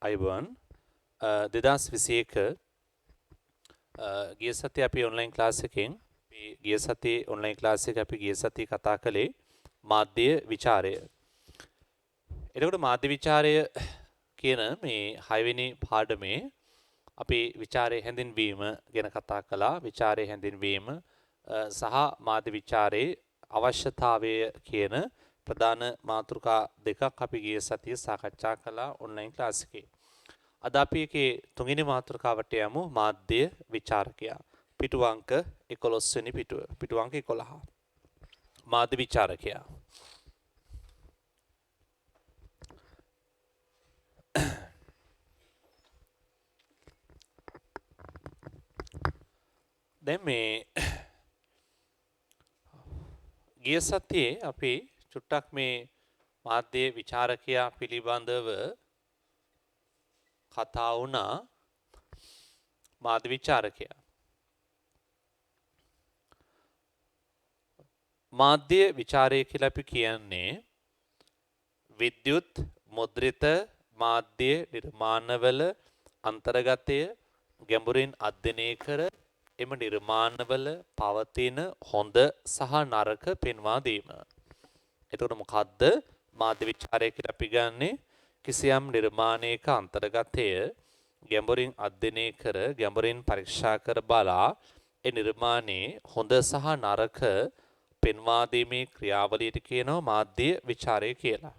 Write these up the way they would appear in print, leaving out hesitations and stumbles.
අයිබෝන් 2021 ගිය සතියේ අපි ඔන්ලයින් ක්ලාස් එකෙන් ගිය සතියේ ඔන්ලයින් ක්ලාස් එක අපි ගිය සතියේ කතා කළේ මාධ්‍ය විචාරය. එතකොට මාධ්‍ය විචාරය කියන මේ 6 වෙනි පාඩමේ අපි විචාරයේ හැඳින්වීම ගැන කතා කළා. විචාරයේ හැඳින්වීම සහ මාධ්‍ය විචාරයේ අවශ්‍යතාවය කියන ප්‍රධාන මාතෘකා දෙකක් අපි ගිය සතියේ සාකච්ඡා කළා ඔන්ලයින් ක්ලාස් එකේ. අද අපි එකේ තුන්වෙනි මාතෘකාවට යමු මාධ්‍ය විචාරකයා. පිටු අංක 11 වෙනි පිටුව. පිටු අංක 11. මාධ්‍ය විචාරකයා. දැන් මේ ගිය සතියේ අපි චුට්ටක් මේ මාධ්‍ය විචාරකයා පිළිබඳව කතා වුණා. මාධ්‍ය විචාරකයා මාධ්‍ය විචාරය කියලා අපි කියන්නේ විද්‍යුත් මුද්‍රිත මාධ්‍ය නිර්මාණවල අන්තර්ගතය ගැඹුරින් අධ්‍යයනය කර එම නිර්මාණවල පවතින හොඳ සහ නරක පෙන්වා දීම. එතකොට මොකද්ද මාධ්‍ය විචාරය කියලා අපි ගන්නේ? කිසියම් නිර්මාණයක අන්තර්ගතය ගැඹුරින් අධ්‍යයනය කර ගැඹුරින් පරීක්ෂා කර බලා ඒ නිර්මාණයේ හොඳ සහ නරක පෙන්වා දීමේ ක්‍රියාවලියට කියනවා මාධ්‍ය විචාරය කියලා.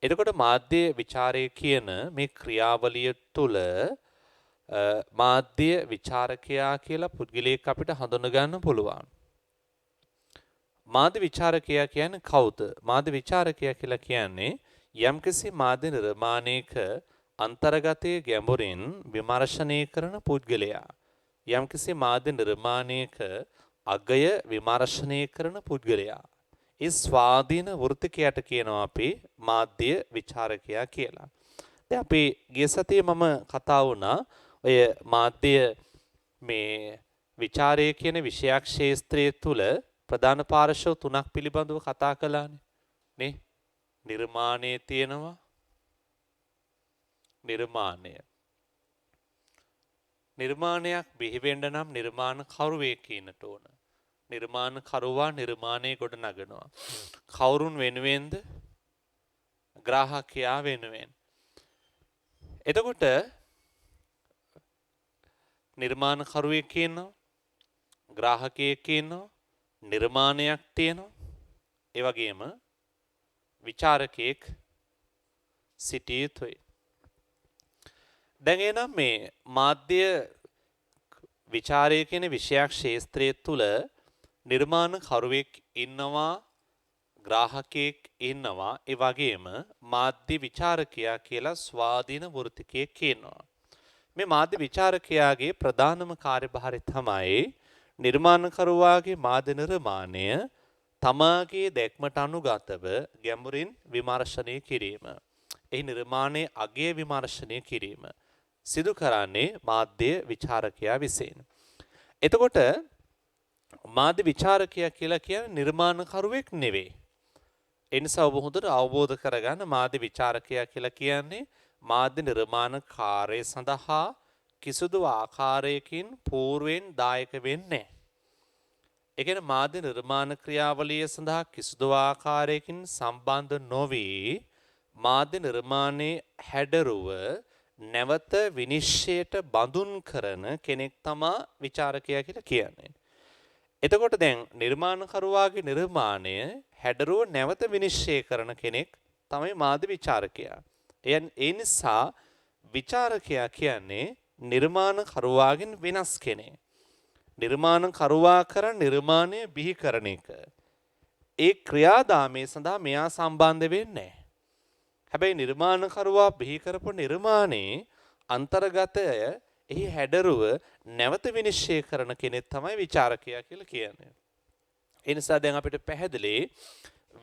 එතකොට මාධ්‍ය විචාරය කියන මේ ක්‍රියාවලිය තුළ මාධ්‍ය විචාරකයා කියලා පුද්ගලයෙක් අපිට හඳුන ගන්න පුළුවන්. මාධ්‍ය විචාරකයා කියන්නේ කවුද? මාධ්‍ය විචාරකයා කියලා කියන්නේ යම්කිසි මාධ්‍ය නිර්මාණයක අන්තර්ගතයේ ගැඹුරින් විමර්ශනය කරන පුද්ගලයා. යම්කිසි මාධ්‍ය නිර්මාණයක අගය විමර්ශනය කරන පුද්ගලයා. ඒ ස්වාධීන වෘත්තිකයට කියනවා අපි මාධ්‍ය විචාරකයා කියලා. දැන් අපි ගිය සතියේ මම කතා වුණා ඔය මාධ්‍ය මේ විචාරය කියන විෂයක් ක්ෂේත්‍රයේ තුල ප්‍රධාන පාර්ශ්ව තුනක් පිළිබඳව කතා කළානේ. නේ? නිර්මාණයේ තියෙනවා නිර්මාණයක් බිහි වෙන්න නම් නිර්මාණ කරුවෙක් ඉන්නට ඕන. නිර්මාණ කරුවා නිර්මාණය කොට නගනවා. කවුරුන් වෙනුවෙන්ද? ග්‍රාහකයා වෙනුවෙන්. එතකොට නිර්මාණ කරුවෙක් ඉන්නවා, ග්‍රාහකයෙක් ඉන්නවා, නිර්මාණයක් තියෙනවා. ඒ වගේම විචාරකයෙක් සිටිය යුතුයි. දැන් එනම් මේ මාධ්‍ය විචාරය කියන විෂයක් ක්ෂේත්‍රයේ තුල නිර්මාණ කරුවෙක් ඉන්නවා, ග්‍රාහකයෙක් ඉන්නවා, ඒ වගේම මාධ්‍ය විචාරකයා කියලා ස්වාධීන වෘත්තිකයෙක් ඉන්නවා. මේ මාධ්‍ය විචාරකයාගේ ප්‍රධානම කාර්යභාරය තමයි නිර්මාණකරුවාගේ මාධ්‍ය නිර්මාණය තමාගේ දැක්මට අනුගතව ගැඹුරින් විමර්ශනය කිරීම. එහි නිර්මාණයේ අගය විමර්ශනය කිරීම සිදු කරන්නේ මාධ්‍ය විචාරකයා විසින්. එතකොට මාධ්‍ය විචාරකයා කියලා කියන්නේ නිර්මාණකරුවෙක් නෙවෙයි. ඒ නිසා ඔබ හොඳට අවබෝධ කරගන්න මාධ්‍ය විචාරකයා කියලා කියන්නේ මාධ්‍ය නිර්මාණ කාර්යය සඳහා කිසිදු ආකාරයකින් పూర్වෙන් දායක වෙන්නේ නැහැ. ඒ කියන්නේ මාධ්‍ය නිර්මාණ ක්‍රියාවලිය සඳහා කිසිදු ආකාරයකින් සම්බන්ධ නොවි මාධ්‍ය නිර්මාණයේ හැඩරුව නැවත විනිශ්චයට බඳුන් කරන කෙනෙක් තමා විචාරකයා කියලා කියන්නේ. එතකොට දැන් නිර්මාණකරුවාගේ නිර්මාණය හැඩරුව නැවත විනිශ්චය කරන කෙනෙක් තමයි මාධ්‍ය විචාරකයා. ඒ නිසා විචාරකයා කියන්නේ නිර්මාණකරුවාගෙන් වෙනස් කෙනෙක්. නිර්මාණකරුවා කරන නිර්මාණය බිහි කරන එක. ඒ ක්‍රියාදාමයේ සඳහා මෙයා සම්බන්ධ වෙන්නේ නැහැ. හැබැයි නිර්මාණකරුවා බිහි කරපු නිර්මාණයේ අන්තර්ගතය එහි හැඩරුව නැවත විනිශ්චය කරන කෙනෙක් තමයි විචාරකයා කියලා කියන්නේ. ඒ නිසා දැන් අපිට පැහැදිලි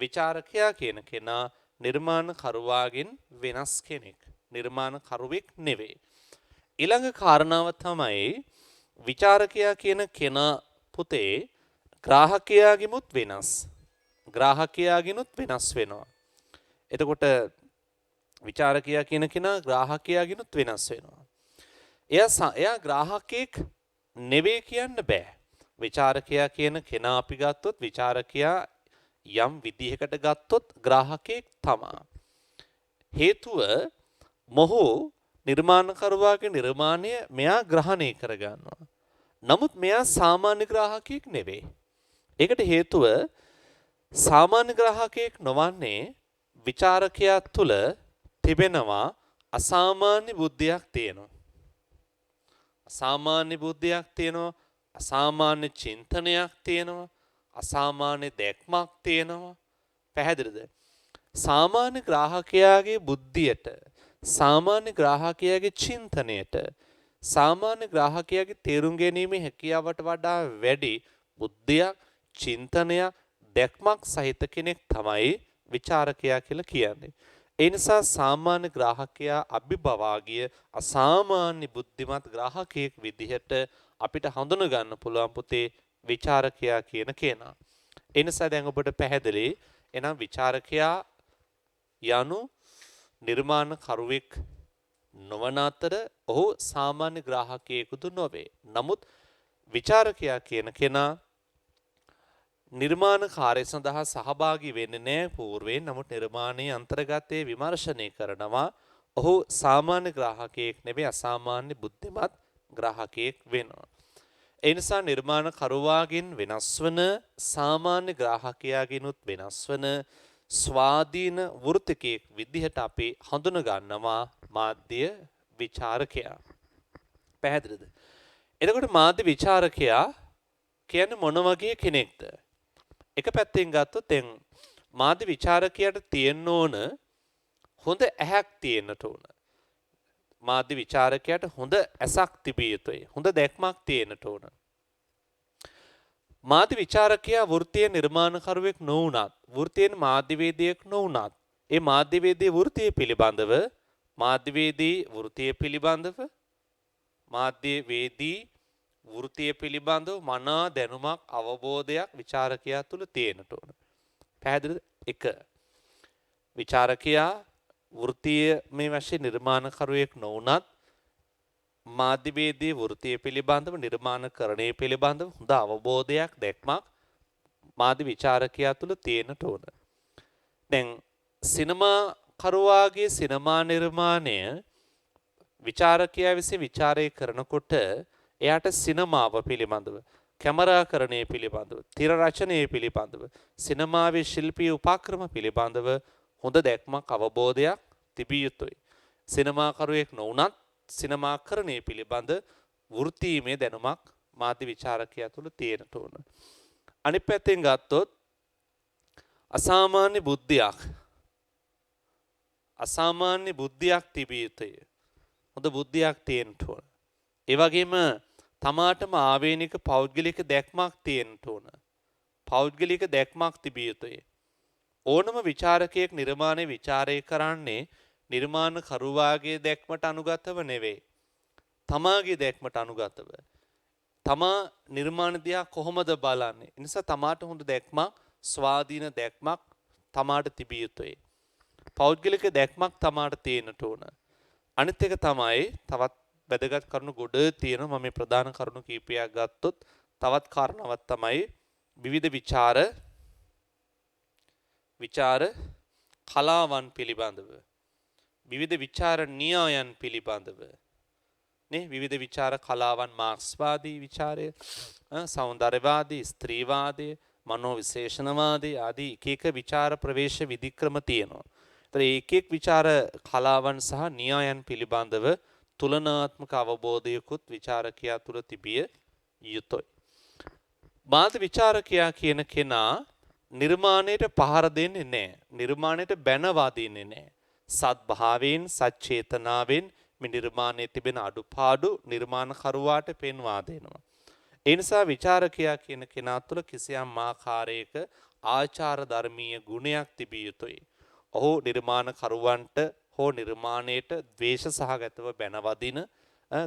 විචාරකයා කියන කෙනා නිර්මාණකරුවාගෙන් වෙනස් කෙනෙක්. නිර්මාණකරුවෙක් නෙවෙයි. ඊළඟ කාරණාව තමයි විචාරකයා කියන කෙනා පුතේ ග්‍රාහකයාගෙමුත් වෙනස්. ග්‍රාහකයාගෙනුත් වෙනස් වෙනවා. එතකොට විචාරකයා කියන කෙනා ග්‍රාහකයාගෙනුත් වෙනස් වෙනවා. එයා ග්‍රාහකෙක් නෙවෙයි කියන්න බෑ. විචාරකයා කියන කෙනා අපි ගත්තොත් විචාරකයා යම් විදිහකට ගත්තොත් ග්‍රාහකෙක් තමා. හේතුව මොහු නිර්මාණකරුවාගේ නිර්මාණය මෙයා ග්‍රහණය කරගන්නවා. නමුත් මෙයා සාමාන්‍ය ග්‍රාහකයෙක් නෙවෙයි. ඒකට හේතුව සාමාන්‍ය ග්‍රාහකයෙක් නොවන්නේ විචාරකයා තුළ තිබෙනවා අසාමාන්‍ය බුද්ධියක් තියෙනවා. අසාමාන්‍ය බුද්ධියක් තියෙනවා, අසාමාන්‍ය චින්තනයක් තියෙනවා, අසාමාන්‍ය දැක්මක් තියෙනවා. පැහැදිලිද? සාමාන්‍ය ග්‍රාහකයාගේ බුද්ධියට, සාමාන්‍ය ග්‍රාහකයාගේ චින්තනයට, සාමාන්‍ය ග්‍රාහකයාගේ තේරුම් ගැනීමේ හැකියාවට වඩා වැඩි බුද්ධියක්, චින්තනයක්, දැක්මක් සහිත කෙනෙක් තමයි විචාරකයා කියලා කියන්නේ. ඒ නිසා සාමාන්‍ය ග්‍රාහකයා අභිභවාගිය අසාමාන්‍ය බුද්ධිමත් ග්‍රාහකයෙක් විදිහට අපිට හඳුන ගන්න පුළුවන් පුතේ විචාරකයා කියන කෙනා. ඒ නිසා දැන් ඔබට පැහැදිලි එනම් විචාරකයා යනු නිර්මාණකරුවෙක් නොවන අතර ඔහු සාමාන්‍ය ග්‍රාහකයෙකුදු නොවේ. නමුත් විචාරකයා කියන කෙනා නිර්මාණ කාර්ය සඳහා සහභාගී වෙන්නේ නැහැ పూర్වයෙන්. නමුත් නිර්මාණයේ අන්තර්ගතයේ විමර්ශනය කරනවා. ඔහු සාමාන්‍ය ග්‍රාහකයෙක් නෙවෙයි අසාමාන්‍ය බුද්ධිමත් ග්‍රාහකයෙක් වෙනවා. ඒ නිසා නිර්මාණ කරුවාගෙන් වෙනස් වන සාමාන්‍ය ග්‍රාහකයාගෙනුත් වෙනස් වන ස්වාධීන වෘත්තිකයෙක් විදිහට අපි හඳුන ගන්නවා මාධ්‍ය විචාරකයා. පැහැදිලිද? එතකොට මාධ්‍ය විචාරකයා කියන්නේ මොන වගේ කෙනෙක්ද? එක පැත්තෙන් ගත්තොත් දැන් මාධ්‍ය විචාරකයාට තියෙන්න ඕන හොඳ ඇහැක් තියෙන්නට ඕන. මාධ්‍ය විචාරකයාට හොඳ ඇසක් තිබිය යුතුයි. හොඳ දැක්මක් තියෙන්නට ඕන. මාධ්‍ය විචාරකයා වෘත්තීය නිර්මාණකරුවෙක් නොවුනත්, වෘත්තීය මාධ්‍යවේදියෙක් නොවුනත්, ඒ මාධ්‍යවේදී වෘත්තීය පිළිබඳව, මාධ්‍යවේදී වෘත්තීය පිළිබඳව, මාධ්‍යවේදී වෘත්තීය පිළිබඳව මනා දැනුමක් අවබෝධයක් විචාරකයා තුළ තියෙන්නට ඕන. පැහැදිලිද? 1. විචාරකයා වෘත්තීය මේ වශයෙන් නිර්මාණකරුවෙක් නොවුනත් මාධ්‍යවේදී වෘත්තීය පිළිබඳව නිර්මාණකරණය පිළිබඳව හොඳ අවබෝධයක් දැක්මක් මාධ්‍ය විචාරකයා තුළ තියෙන්නට ඕන. දැන් සිනමා කරුවාගේ සිනමා නිර්මාණය විචාරකයා විසින් විචාරය කරනකොට එයාට සිනමාව පිළිබඳව, කැමරාකරණය පිළිබඳව, තිර රචනය පිළිබඳව, සිනමාවේ ශිල්පීය උපක්‍රම පිළිබඳව හොඳ දැක්මක් අවබෝධයක් තිබිය යුතුයි. සිනමාකරුවෙක් නොවුනත් සිනමාකරණය පිළිබඳ වෘත්තීමේ දැනුමක් මාධ්‍ය විචාරකයා තුළ තියෙන්නට ඕන. අනිත් පැත්තෙන් ගත්තොත් අසාමාන්‍ය බුද්ධියක් තිබිය යුතුය. හොඳ බුද්ධියක් තියෙන්න ඕන. ඒ වගේම තමාටම ආවේනික පෞද්ගලික දැක්මක් තියෙන්න ඕන. පෞද්ගලික දැක්මක් තිබිය යුතුයි. ඕනම විචාරකයෙක් නිර්මාණය විචාරය කරන්නේ නිර්මාණකරුවාගේ දැක්මට අනුගතව නෙවෙයි. තමාගේ දැක්මට අනුගතව. තමා නිර්මාණ දිහා කොහොමද බලන්නේ? ඒ නිසා තමාට හොඳ දැක්මක්, ස්වාධීන දැක්මක් තමාට තිබිය යුතුයි. පෞද්ගලික දැක්මක් තමාට තියෙන්නට ඕන. අනිත් එක තමයි තවත් වැදගත් කරුණු ගොඩ තියෙනවා. මම මේ ප්‍රධාන කරුණු කීපයක් ගත්තොත් තවත් කාරණාවක් තමයි විවිධ විචාර කලාවන් පිළිබඳව, විවිධ විචාර න්‍යායන් පිළිබඳව නේ, විවිධ විචාර කලාවන් මාක්ස්වාදී විචාරය, සෞන්දර්යවාදී, ස්ත්‍රීවාදී, මනෝවිශේෂණවාදී ආදී එක විචාර ප්‍රවේශ විධික්‍රම තියෙනවා. ඒතර එක විචාර කලාවන් සහ න්‍යායන් පිළිබඳව තුලනාත්මක අවබෝධයකුත් විචාරකයා තුළ තිබිය යුතුයි. මාධ්‍ය විචාරකයා කියන කෙනා නිර්මාණයට පහර දෙන්නේ නැහැ. නිර්මාණයට බැන වදින්නේ නැහැ. සත්භාවයෙන්, සච්චේතනාවෙන් මේ නිර්මාණයේ තිබෙන අඩුපාඩු නිර්මාණකරුවාට පෙන්වා දෙනවා. ඒ නිසා විචාරකයා කියන කෙනා තුළ කිසියම් ආකාරයක ආචාර ධර්මීය ගුණයක් තිබිය යුතුයි. ඔහු නිර්මාණකරුවන්ට හෝ නිර්මාණයට ද්වේෂ සහගතව බැනවදින,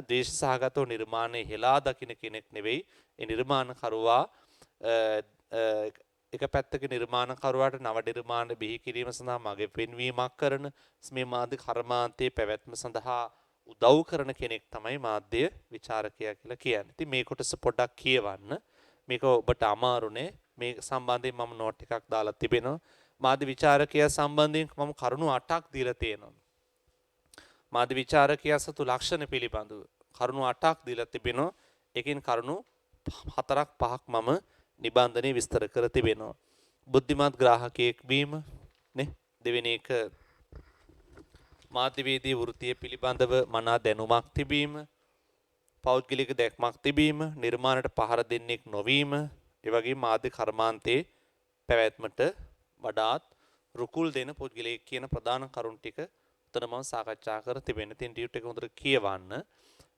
ද්වේෂ සහගතව නිර්මාණය හෙලා දකින කෙනෙක් නෙවෙයි. ඒ නිර්මාණකරුවා එක පැත්තක නිර්මාණකරුවාට නව නිර්මාණ බිහි කිරීම සඳහා මගේ පෙන්වීමක් කරන මේ මාධ්‍ය කර්මාන්තයේ පැවැත්ම සඳහා උදව් කරන කෙනෙක් තමයි මාධ්‍ය විචාරකයා කියලා කියන්නේ. ඉතින් මේ කොටස පොඩ්ඩක් කියවන්න. මේක ඔබට අමාරුනේ. මේ සම්බන්ධයෙන් මම නෝට් එකක් දාලා තිබෙනවා. මාධ්‍ය විචාරකයා සම්බන්ධයෙන් මම කරුණු 8ක් දීලා තියෙනවා. මාධ්‍ය විචාරකයා සතු ලක්ෂණ පිළිබඳව කරුණු 8ක් දීලා තිබෙනවා. ඒකෙන් කරුණු 4ක් 5ක් මම නිබන්ධනයේ විස්තර කර තිබෙනවා. බුද්ධිමත් ග්‍රාහකයෙක් වීම නේ. දෙවෙනි එක මාධ්‍යවේදී වෘත්තිය පිළිබඳව මනා දැනුමක් තිබීම, පෞද්ගලික දැක්මක් තිබීම, නිර්මාණයට පහර දෙන්නෙක් නොවීම, ඒ වගේම මාධ්‍ය කර්මාන්තයේ පැවැත්මට වඩාත් රුකුල් දෙන පුද්ගලයෙක් කියන ප්‍රධාන කරුණු ටික උතන මම සාකච්ඡා කර තිබෙනවා. ඉතින් ටියුට් එක හොඳට කියවන්න.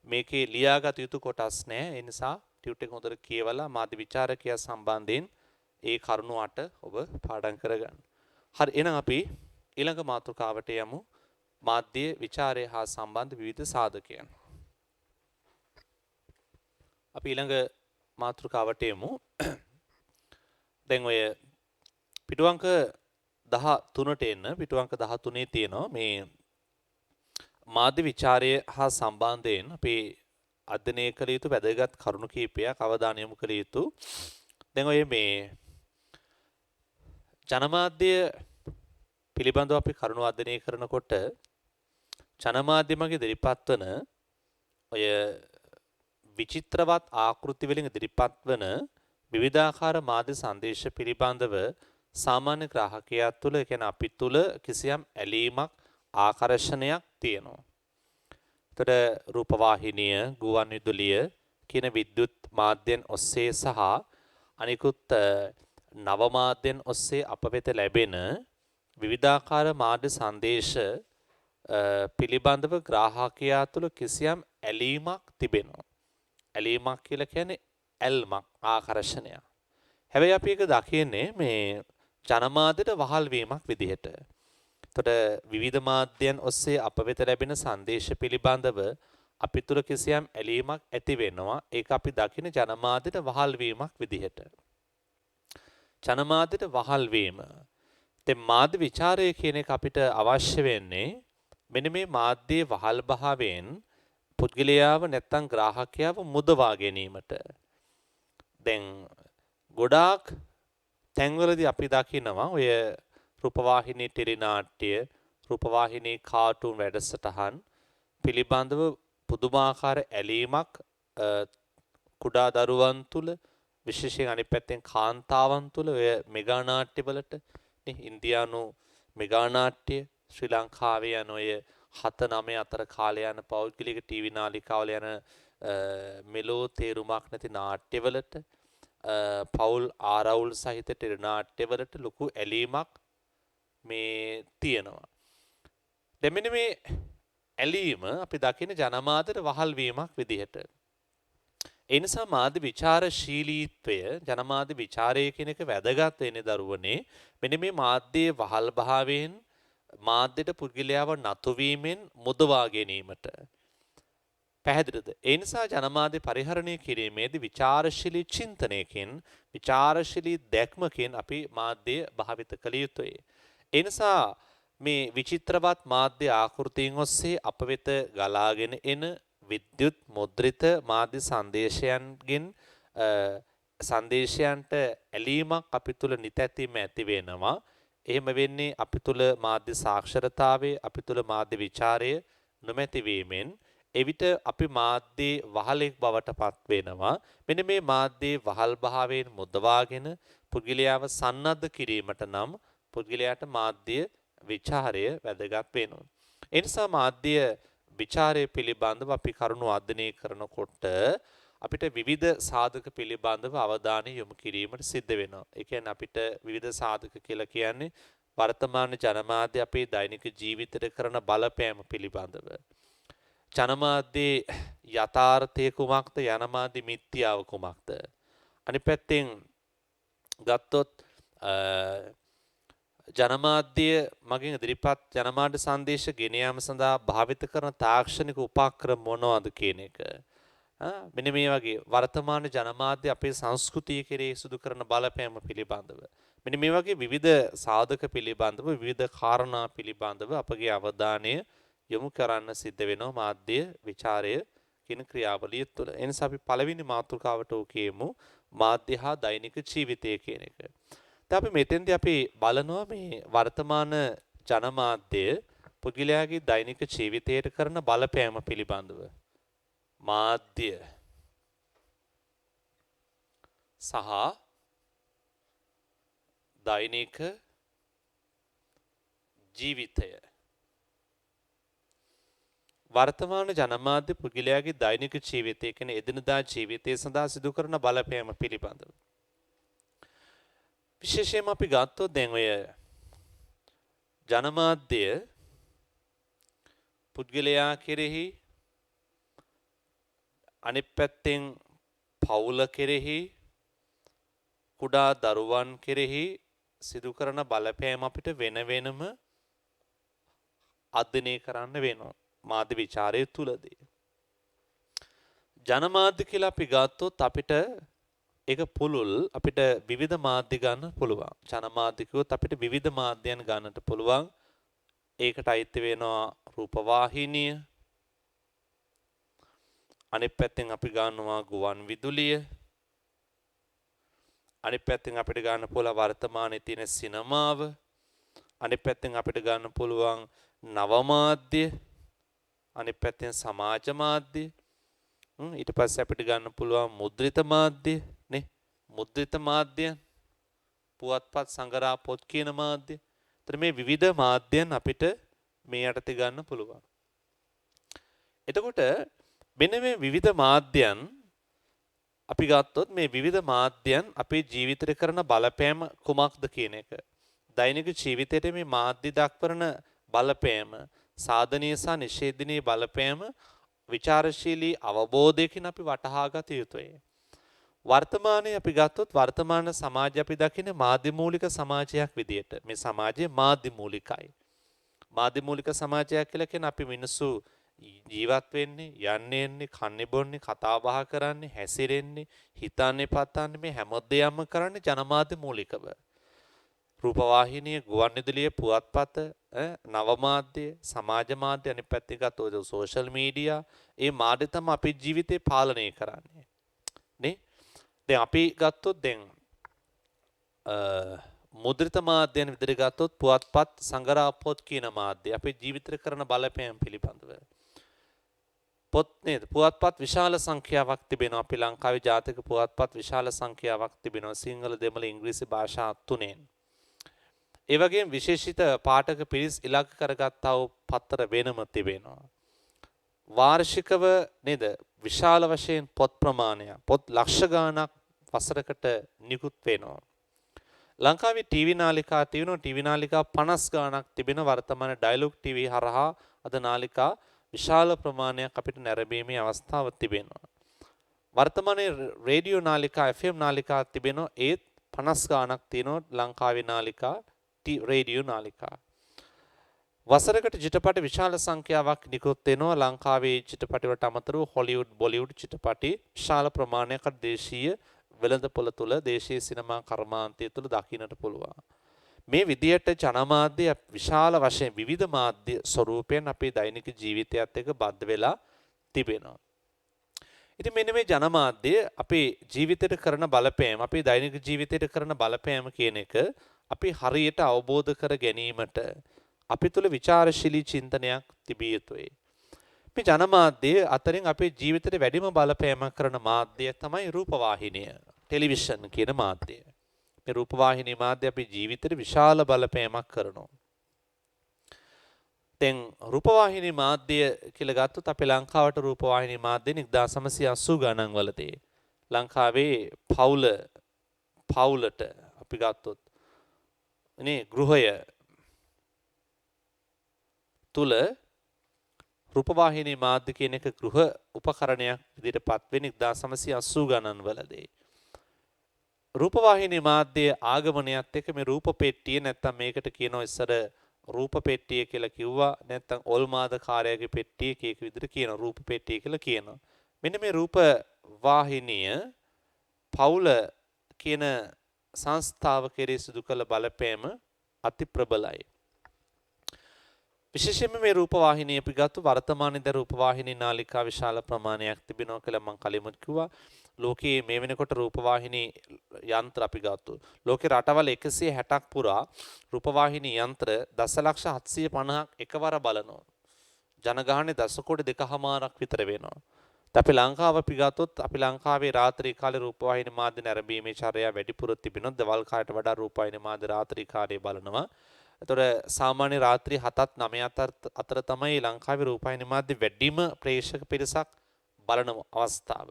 මේකේ ලියාගත යුතු කොටස් නෑ. ඒ නිසා ටියුට් එක හොඳට කියවලා මාධ්‍ය විචාරකයා සම්බන්ධයෙන් ඒ කරුණු 8 ඔබ පාඩම් කරගන්න. හරි, එහෙනම් අපි ඊළඟ මාතෘකාවට යමු. මාධ්‍ය විචාරය හා සම්බන්ධ විවිධ සාධකයන්. අපි ඊළඟ මාතෘකාවට යමු. දැන් ඔය පිටුවංක 13ට එන්න. පිටුවංක 13 තියෙනවා මේ මාධ්‍ය විචාරය හා සම්බන්ධයෙන් අපි අධ්‍යයනය කළ යුතු වැදගත් කරුණු කීපයක් අවධානය යොමු කළ යුතු. දැන් ඔය මේ ජනමාධ්‍ය පිළිබඳව අපි කරුණු අධ්‍යයනය කරනකොට ජනමාධ්‍ය මගින් ඉදිරිපත් වන ඔය විචිත්‍රවත් ආකෘති වලින් ඉදිරිපත් වන විවිධාකාර මාධ්‍ය සංදේශ පිළිබඳව සාමාන්‍ය ග්‍රාහකයා තුළ, ඒ කියන්නේ අපි තුළ කිසියම් ඇලීමක් ආකර්ෂණයක් තියෙනවා. එතකොට රූපවාහිනිය, ගුවන් විදුලිය කියන විද්‍යුත් මාධ්‍යයන් ඔස්සේ සහ අනිකුත් නව මාධ්‍යයන් ඔස්සේ අප වෙත ලැබෙන විවිධාකාර මාධ්‍ය සංදේශ පිළිබඳව ග්‍රාහකයා තුළ කිසියම් ඇලීමක් තිබෙනවා. ඇලීමක් කියලා කියන්නේ ඇල්මක්, ආකර්ෂණයක්. හැබැයි අපි ඒක දකින්නේ මේ ජනමාධ්‍යට වහල් වීමක් විදිහට. එතකොට විවිධ මාධ්‍යයන් ඔස්සේ අප වෙත ලැබෙන සංදේශ පිළිබඳව අපි තුළ කිසියම් ඇලීමක් ඇති වෙනවා. ඒක අපි දකින ජනමාධ්‍යට වහල් වීමක් විදිහට. ජනමාධ්‍යට වහල් වීම. දැන් මාධ්‍ය විචාරය කියන එක අපිට අවශ්‍ය වෙන්නේ මෙන්න මේ මාධ්‍යයේ වහල් භාවයෙන් පුද්ගලයාව නැත්තම් ග්‍රාහකයාව මුදවා ගැනීමට. දැන් ගොඩාක් තැන්වලදී අපි දකිනවා ඔය රූපවාහිනී ටෙලි නාට්‍ය, රූපවාහිනී කාටුන් වැඩසටහන් පිළිබඳව පුදුමාකාර ඇලීමක් කුඩා දරුවන් තුල, විශේෂයෙන් අනිත් පැත්තෙන් කාන්තාවන් තුල ඔය මෙගා නාට්‍යවලට ඉන්දියානු මෙගා නාට්‍ය, ශ්‍රී ලංකාවේ යන ඔය 7-9 අතර කාලය යන පෞද්ගලික ටීවී නාලිකාවල යන මෙලෝ තේරුමක් නැති නාට්‍යවලට, පෞල් ආරවුල් සහිත ටෙලි නාට්‍යවලට ලොකු ඇලීමක් මේ තියෙනවා. දැන් මෙන්න මේ ඇලීම අපි දකින ජනමාධ්‍යට වහල් වීමක් විදිහට. ඒ නිසා මාධ්‍ය විචාරශීලීත්වය, ජනමාධ්‍ය විචාරය කියන එක වැදගත් වෙන්නේ දරුවනේ මෙන්න මේ මාධ්‍යයේ වහල් භාවයෙන් මාධ්‍යට පුද්ගලයාව නතු වීමෙන් මුදවා ගැනීමට. පැහැදිලිද? ඒ නිසා ජනමාධ්‍ය පරිහරණය කිරීමේදී විචාරශීලී චින්තනයකින්, විචාරශීලී දැක්මකින් අපි මාධ්‍ය භාවිත කළ යුතුයි. ඒ නිසා මේ විචිත්‍රවත් මාධ්‍ය ආකෘතීන් ඔස්සේ අප වෙත ගලාගෙන එන විද්‍යුත් මුද්‍රිත මාධ්‍ය සංදේශයන්ගෙන් සංදේශයන්ට ඇලීමක් අපි තුල නිතැතිම ඇති වෙනවා. එහෙම වෙන්නේ අපි තුල මාධ්‍ය සාක්ෂරතාවය, අපි තුල මාධ්‍ය විචාරය නොමැති වීමෙන්. එවිට අපි මාධ්‍යයේ වහලෙක් බවට පත් වෙනවා. මෙන්න මේ මාධ්‍යයේ වහල් භාවයෙන් මුදවාගෙන පුද්ගලයාව සන්නද්ධ කිරීමට නම් පුද්ගලයාට මාධ්‍ය විචාරය වැදගත් වෙනවා. ඒ නිසා මාධ්‍ය විචාරය පිළිබඳව අපි කරුණු අධ්‍යයනය කරනකොට අපිට විවිධ සාධක පිළිබඳව අවධානය යොමු කිරීමට සිද්ධ වෙනවා. ඒ කියන්නේ අපිට විවිධ සාධක කියලා කියන්නේ වර්තමාන ජනමාධ්‍ය අපේ දෛනික ජීවිතයට කරන බලපෑම පිළිබඳව. ජනමාධ්‍යයේ යථාර්ථය කුමක්ද, ජනමාධ්‍ය මිත්‍යාව කුමක්ද? අනිත් පැත්තෙන් ගත්තොත් ජනමාධ්‍ය මගින් ඉදිරිපත් ජනමාධ්‍ය සංදේශ ගෙන යාම සඳහා භාවිත කරන තාක්ෂණික උපක්‍රම මොනවද කියන එක. මෙන්න මේ වගේ වර්තමාන ජනමාධ්‍ය අපේ සංස්කෘතිය කෙරෙහි සිදු කරන බලපෑම පිළිබඳව මෙන්න මේ වගේ විවිධ සාධක පිළිබඳව විවිධ කාරණා පිළිබඳව අපගේ අවධානය යොමු කරන්න සිද්ධ වෙනවා මාධ්‍ය විචාරය කියන ක්‍රියාවලිය තුළ. ඒ නිසා අපි පළවෙනි මාතෘකාවට උකේමු මාධ්‍ය හා දෛනික ජීවිතය කියන එක. දැන් අපි මෙතෙන්දී අපි බලනවා මේ වර්තමාන ජනමාධ්‍ය පුද්ගලයාගේ දෛනික ජීවිතයට කරන බලපෑම පිළිබඳව. මාධ්‍ය සහ දෛනික ජීවිතය වර්තමාන ජනමාධ්‍ය පුද්ගලයාගේ දෛනික ජීවිතය කියන එදිනදා ජීවිතය සඳහා සිදු කරන බලපෑම පිළිබඳව විශේෂයෙන්ම අපි ගත්තොත් දැන් ඔය ජනමාධ්‍ය පුද්ගලයා කෙරෙහි අනිත් පැත්තෙන් පවුල කෙරෙහි කුඩා දරුවන් කෙරෙහි සිදු කරන බලපෑම අපිට වෙන වෙනම අධ්‍යයනය කරන්න වෙනවා මාධ්‍ය විචාරය තුලදී. ජනමාධ්‍ය කියලා අපි ගත්තොත් අපිට ඒක පුළුල් අපිට විවිධ මාධ්‍ය ගන්න පුළුවන්. ජනමාධ්‍ය කිව්වොත් අපිට විවිධ මාධ්‍යයන් ගන්නට පුළුවන්. ඒකට අයිති වෙනවා රූපවාහිනිය. අනිත් පැත්තෙන් අපි ගන්නවා ගුවන් විදුලිය. අනිත් පැත්තෙන් අපිට ගන්න පුළුවන් වර්තමානයේ තියෙන සිනමාව. අනිත් පැත්තෙන් අපිට ගන්න පුළුවන් නව මාධ්‍ය. අනිත් පැත්තෙන් සමාජ මාධ්‍ය. ඊට පස්සේ අපිට ගන්න පුළුවන් මුද්‍රිත මාධ්‍ය නේ. මුද්‍රිත මාධ්‍ය පුවත්පත් සංගරා පොත් කියන මාධ්‍ය. ඒතර මේ විවිධ මාධ්‍යයන් අපිට මේ යටතේ ගන්න පුළුවන්. එතකොට මෙන්න මේ විවිධ මාධ්‍යයන් අපි ගත්තොත් මේ විවිධ මාධ්‍යයන් අපේ ජීවිතේ කරන බලපෑම කුමක්ද කියන එක. දෛනික ජීවිතයේ මේ මාධ්‍ය දක්වන බලපෑම සාධනීය සහ නිෂේධනීය බලපෑම විචාරශීලී අවබෝධයකින් අපි වටහා ගත යුතුයි. වර්තමානයේ අපි ගත්තොත් වර්තමාන සමාජය අපි දකින්නේ මාධ්‍ය මූලික සමාජයක් විදියට. මේ සමාජය මාධ්‍ය මූලිකයි. මාධ්‍ය මූලික සමාජයක් කියලා කියන අපි මිනිස්සු ජීවත් වෙන්නේ, යන්නේ, එන්නේ, කන්නේ, බොන්නේ, කතා බහ කරන්නේ, හැසිරෙන්නේ, හිතන්නේ, පතන්නේ මේ හැම දෙයක්ම කරන්නේ ජනමාධ්‍ය මූලිකව. රූපවාහිනිය, ගුවන්විදුලිය, පුවත්පත, නව මාධ්‍ය, සමාජ මාධ්‍ය අනිත් පැත්තෙන් ගත්තොත් සෝෂල් මීඩියා, මේ මාධ්‍ය තමයි අපේ ජීවිතේ පාලනය කරන්නේ. නේ? දැන් අපි ගත්තොත් දැන් මුද්‍රිත මාධ්‍යයන් විදිහට ගත්තොත් පුවත්පත් සංගරා පොත් කියන මාධ්‍ය අපේ ජීවිතේ කරන බලපෑම් පිළිබඳව. පොත් නේද? පුවත්පත් විශාල සංඛ්‍යාවක් තිබෙනවා. අපි ලංකාවේ ජාතික පුවත්පත් විශාල සංඛ්‍යාවක් තිබෙනවා. සිංහල, දෙමළ, ඉංග්‍රීසි භාෂා තුනෙන්. ඒ වගේම විශේෂිත පාඨක පිරිස් ඉලක්ක කරගත්තා වූ පත්තර වෙනම තිබෙනවා. වාර්ෂිකව නේද? විශාල වශයෙන් පොත් ප්‍රමාණයක් පොත් ලක්ෂ ගණනක් වසරකට නිකුත් වෙනවා. ලංකාවේ ටීවී නාලිකා තියෙනවා. ටීවී නාලිකා 50 ගණනක් තිබෙන වර්තමාන ඩයලොග් ටීවී හරහා අද නාලිකා විශාල ප්‍රමාණයක් අපිට නැරඹීමේ අවස්ථාවක් තිබෙනවා. වර්තමානයේ රේඩියෝ නාලිකා FM නාලිකා තිබෙනවා. ඒත් 50 ගණනක් තියෙනවා ලංකාවේ නාලිකා රේඩියෝ නාලිකා. වසරකට චිත්‍රපට විශාල සංඛ්‍යාවක් නිකුත් වෙනවා. ලංකාවේ චිත්‍රපට වලට අමතරව හොලිවුඩ් බොලිවුඩ් චිත්‍රපටි විශාල ප්‍රමාණයක දේශීය වෙළඳපොළ තුල දේශීය සිනමා කර්මාන්තය තුල දකින්නට පුළුවන්. මේ විදියට ජනමාධ්‍ය විශාල වශයෙන් විවිධ මාධ්‍ය ස්වරූපයෙන් අපේ දෛනික ජීවිතයත් එක්ක බද්ධ වෙලා තිබෙනවා. ඉතින් මෙන්න මේ ජනමාධ්‍ය අපේ ජීවිතයට කරන බලපෑම, අපේ දෛනික ජීවිතයට කරන බලපෑම කියන එක අපි හරියට අවබෝධ කර ගැනීමට අපි තුල විචාරශීලී චින්තනයක් තිබිය යුතුයි. මේ ජනමාධ්‍ය අතරින් අපේ ජීවිතේට වැඩිම බලපෑමක් කරන මාධ්‍යය තමයි රූපවාහිනිය, ටෙලිවිෂන් කියන මාධ්‍යය. මේ රූපවාහිනී මාධ්‍ය අපේ ජීවිතේට විශාල බලපෑමක් කරනවා. දැන් රූපවාහිනී මාධ්‍ය කියලා ගත්තොත් අපේ ලංකාවට රූපවාහිනී මාධ්‍ය 1980 ගණන් වලදී ලංකාවේ පවුලට අපි ගත්තොත් නේ ගෘහය තුල රූපවාහිනී මාධ්‍ය කියන එක ගෘහ උපකරණයක් විදිහට පත් වෙන 1980 ගණන් වලදී රූපවාහිනී මාධ්‍ය ආගමනයත් එක්ක මේ රූප පෙට්ටිය නැත්තම් මේකට කියනවා ඉස්සර රූප පෙට්ටිය කියලා කිව්වා නැත්තම් ඔල්මාද කාර්යයේ පෙට්ටිය කීක විදිහට කියන රූප පෙට්ටිය කියලා කියනවා. මෙන්න මේ රූප වාහිනිය පවුල කියන සංස්ථාව කෙරෙහි සිදු කළ බලපෑම අති ප්‍රබලයි. විශේෂයෙන්ම මේ රූප වාහිනිය අපි ගත්ත වර්තමානයේ ද රූප වාහිනී නාලිකා විශාල ප්‍රමාණයක් තිබෙනවා කියලා මම කලින්ම කිව්වා. ලෝකයේ මේ වෙනකොට රූප වාහිනී යන්ත්‍ර අපි ගත්තු. ලෝකේ රටවල් 160ක් පුරා රූප වාහිනී යන්ත්‍ර 10,750ක් එකවර බලනවා. ජනගහනය දශකෝටි 2කමාරක් විතර වෙනවා. අපි ලංකාව අපි ගත්තොත් අපි ලංකාවේ රාත්‍රී කාලේ රූපවාහිනී මාධ්‍ය නැරඹීමේ චර්යාව වැඩිපුර තිබෙනවා. දවල් කාලයට වඩා රූපවාහිනී මාධ්‍ය රාත්‍රී කාලේ බලනවා. ඒතොර සාමාන්‍ය රාත්‍රී 7ත් 9ත් අතර තමයි ලංකාවේ රූපවාහිනී මාධ්‍ය වැඩිම ප්‍රේක්ෂක පිරිසක් බලන අවස්ථාව.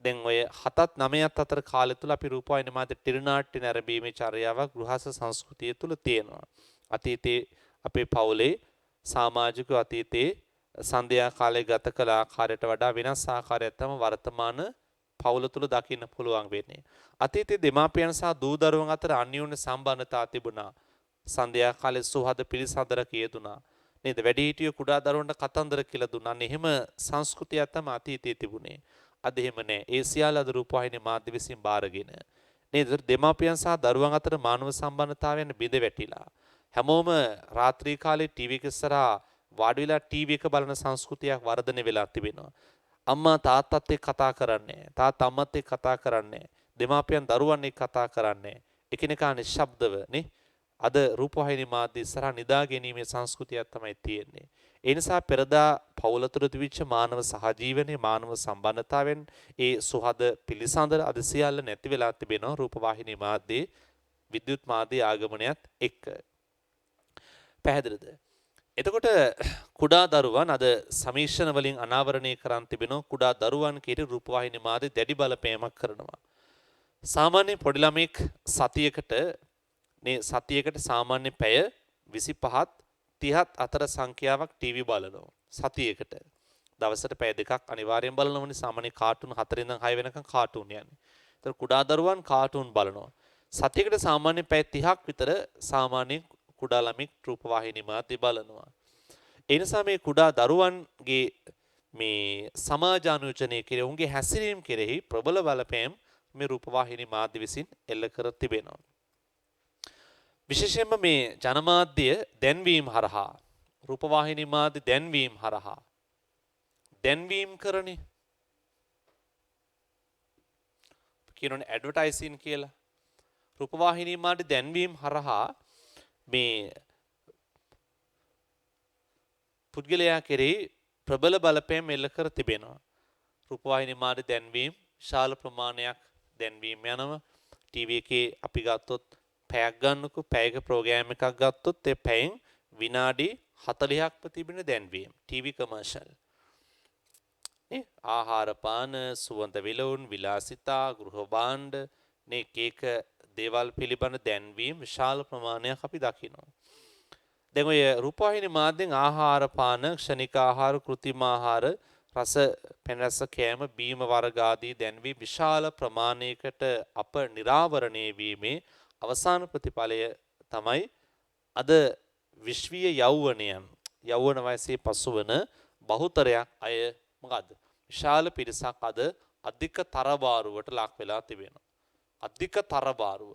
දැන් ඔය 7ත් 9ත් අතර කාලය තුල අපි රූපවාහිනී මාධ්‍ය ටෙලිනාට්‍ය නැරඹීමේ චර්යාවක් ගෘහස්ත සංස්කෘතිය තුල තියෙනවා. අතීතයේ අපේ පවුලේ සමාජිකව අතීතයේ සන්ධ්‍යා කාලේ ගත කළ ආකාරයට වඩා වෙනස් ආකාරයක් තමයි වර්තමාන පවුල තුල දකින්න පුළුවන් වෙන්නේ. අතීතයේ දෙමාපියන් සහ දූ දරුවන් අතර අන්‍යෝන්‍ය සම්බන්ධතා තිබුණා. සන්ධ්‍යා කාලේ සුහද පිළිසඳරක යෙදුණා. නේද? වැඩිහිටියෝ කුඩා දරුවන්ට කතන්දර කියලා දුන්නා. එහෙම සංස්කෘතියක් තමයි අතීතයේ තිබුණේ. අද එහෙම නැහැ. ඒ සියල්ල අද රූපවාහිනී මාධ්‍ය විසින් බාරගෙන. නේද? දෙමාපියන් සහ දරුවන් අතර මානව සම්බන්ධතාවයන් බිඳ වැටිලා. හැමෝම රාත්‍රී කාලේ ටීවී එක ඉස්සරහා වාඩි වෙලා ටීවී එක බලන සංස්කෘතියක් වර්ධනය වෙලා තිබෙනවා. අම්මා තාත්තත් එක්ක කතා කරන්නේ නැහැ. තාත්තා අම්මත් එක්ක කතා කරන්නේ නැහැ. දෙමාපියන් දරුවන් එක්ක කතා කරන්නේ නැහැ. එකිනෙකා නිශ්ශබ්දව නේ. අද රූපවාහිනී මාධ්‍ය ඉස්සරහා නිදා ගැනීමේ සංස්කෘතියක් තමයි තියෙන්නේ. ඒ නිසා පෙරදා පවුල තුළ තිබිච්ච මානව සහජීවනයේ මානව සම්බන්ධතාවෙන් ඒ සුහද පිළිසඳර අද සියල්ල නැති වෙලා තිබෙනවා රූපවාහිනී මාධ්‍යයේ විද්‍යුත් මාධ්‍ය ආගමනයත් එක්ක. පැහැදිලිද? එතකොට කුඩා දරුවන් අද සමීක්ෂණ වලින් අනාවරණය කරන් තිබෙනවා කුඩා දරුවන් කෙරෙහි රූපවාහිනී මාධ්‍ය දැඩි බලපෑමක් කරනවා. සාමාන්‍ය පොඩි ළමෙක් සතියකට සාමාන්‍ය පැය 25ත් 30ත් අතර සංඛ්‍යාවක් ටීවී බලනවා. සතියකට. දවසට පැය දෙකක් අනිවාර්යෙන් බලනවනේ. සාමාන්‍ය කාටුන් 4 ඉඳන් 6 වෙනකන් කාටුන් යන්නේ. ඒතර කුඩා දරුවන් කාටුන් බලනවා. සතියකට සාමාන්‍ය පැය 30ක් විතර සාමාන්‍ය කුඩා ළමෙක් රූපවාහිනී මාධ්‍ය බලනවා. ඒ නිසා මේ කුඩා දරුවන්ගේ මේ සමාජානුයෝජනය කෙරෙහි උන්ගේ හැසිරීම කෙරෙහි ප්‍රබල බලපෑම් මේ රූපවාහිනී මාධ්‍ය විසින් එල්ල කර තිබෙනවා. විශේෂයෙන්ම මේ ජනමාධ්‍ය දැන්වීම හරහා රූපවාහිනී මාධ්‍ය දැන්වීම හරහා දැන්වීම කරන්නේ කියනෝනේ ඇඩ්වර්ටයිසින් කියලා. රූපවාහිනී මාධ්‍ය දැන්වීම හරහා මේ පුද්ගලයා කෙරෙහි ප්‍රබල බලපෑම් එල්ල කර තිබෙනවා. රූපවාහිනී මාධ්‍ය දැන්වීම විශාල ප්‍රමාණයක් දැන්වීම යනවා. ටීවී එකේ අපි ගත්තොත් පැයක් ගන්නකො පැයක ප්‍රෝග්‍රෑම් එකක් ගත්තොත් ඒ පැයෙන් විනාඩි 40ක්ම තිබෙන දැන්වීම ටීවී කමර්ෂල්. නේ ආහාර පාන සුවඳ විලවුන් විලාසිතා ගෘහ භාණ්ඩ නේ එක දේවල් පිළිබඳ දැන්වීම විශාල ප්‍රමාණයක් අපි දකිනවා. දැන් ඔය රූපවාහිනී මාධ්‍යෙන් ආහාර පාන ක්ෂණික ආහාර කෘත්‍රිම ආහාර රස පැන් රස කෑම බීම වර්ග ආදී දැන්වීම විශාල ප්‍රමාණයකට අප නිරාවරණය වීමේ අවසාන ප්‍රතිඵලය තමයි අද විශ්වීය යෞවන වයසේ පසුවන බහුතරයක් අය මොකද්ද විශාල පිරිසක් අද අධික තරබාරුවට ලක් වෙලා තිබෙනවා. අධික තරබාරුව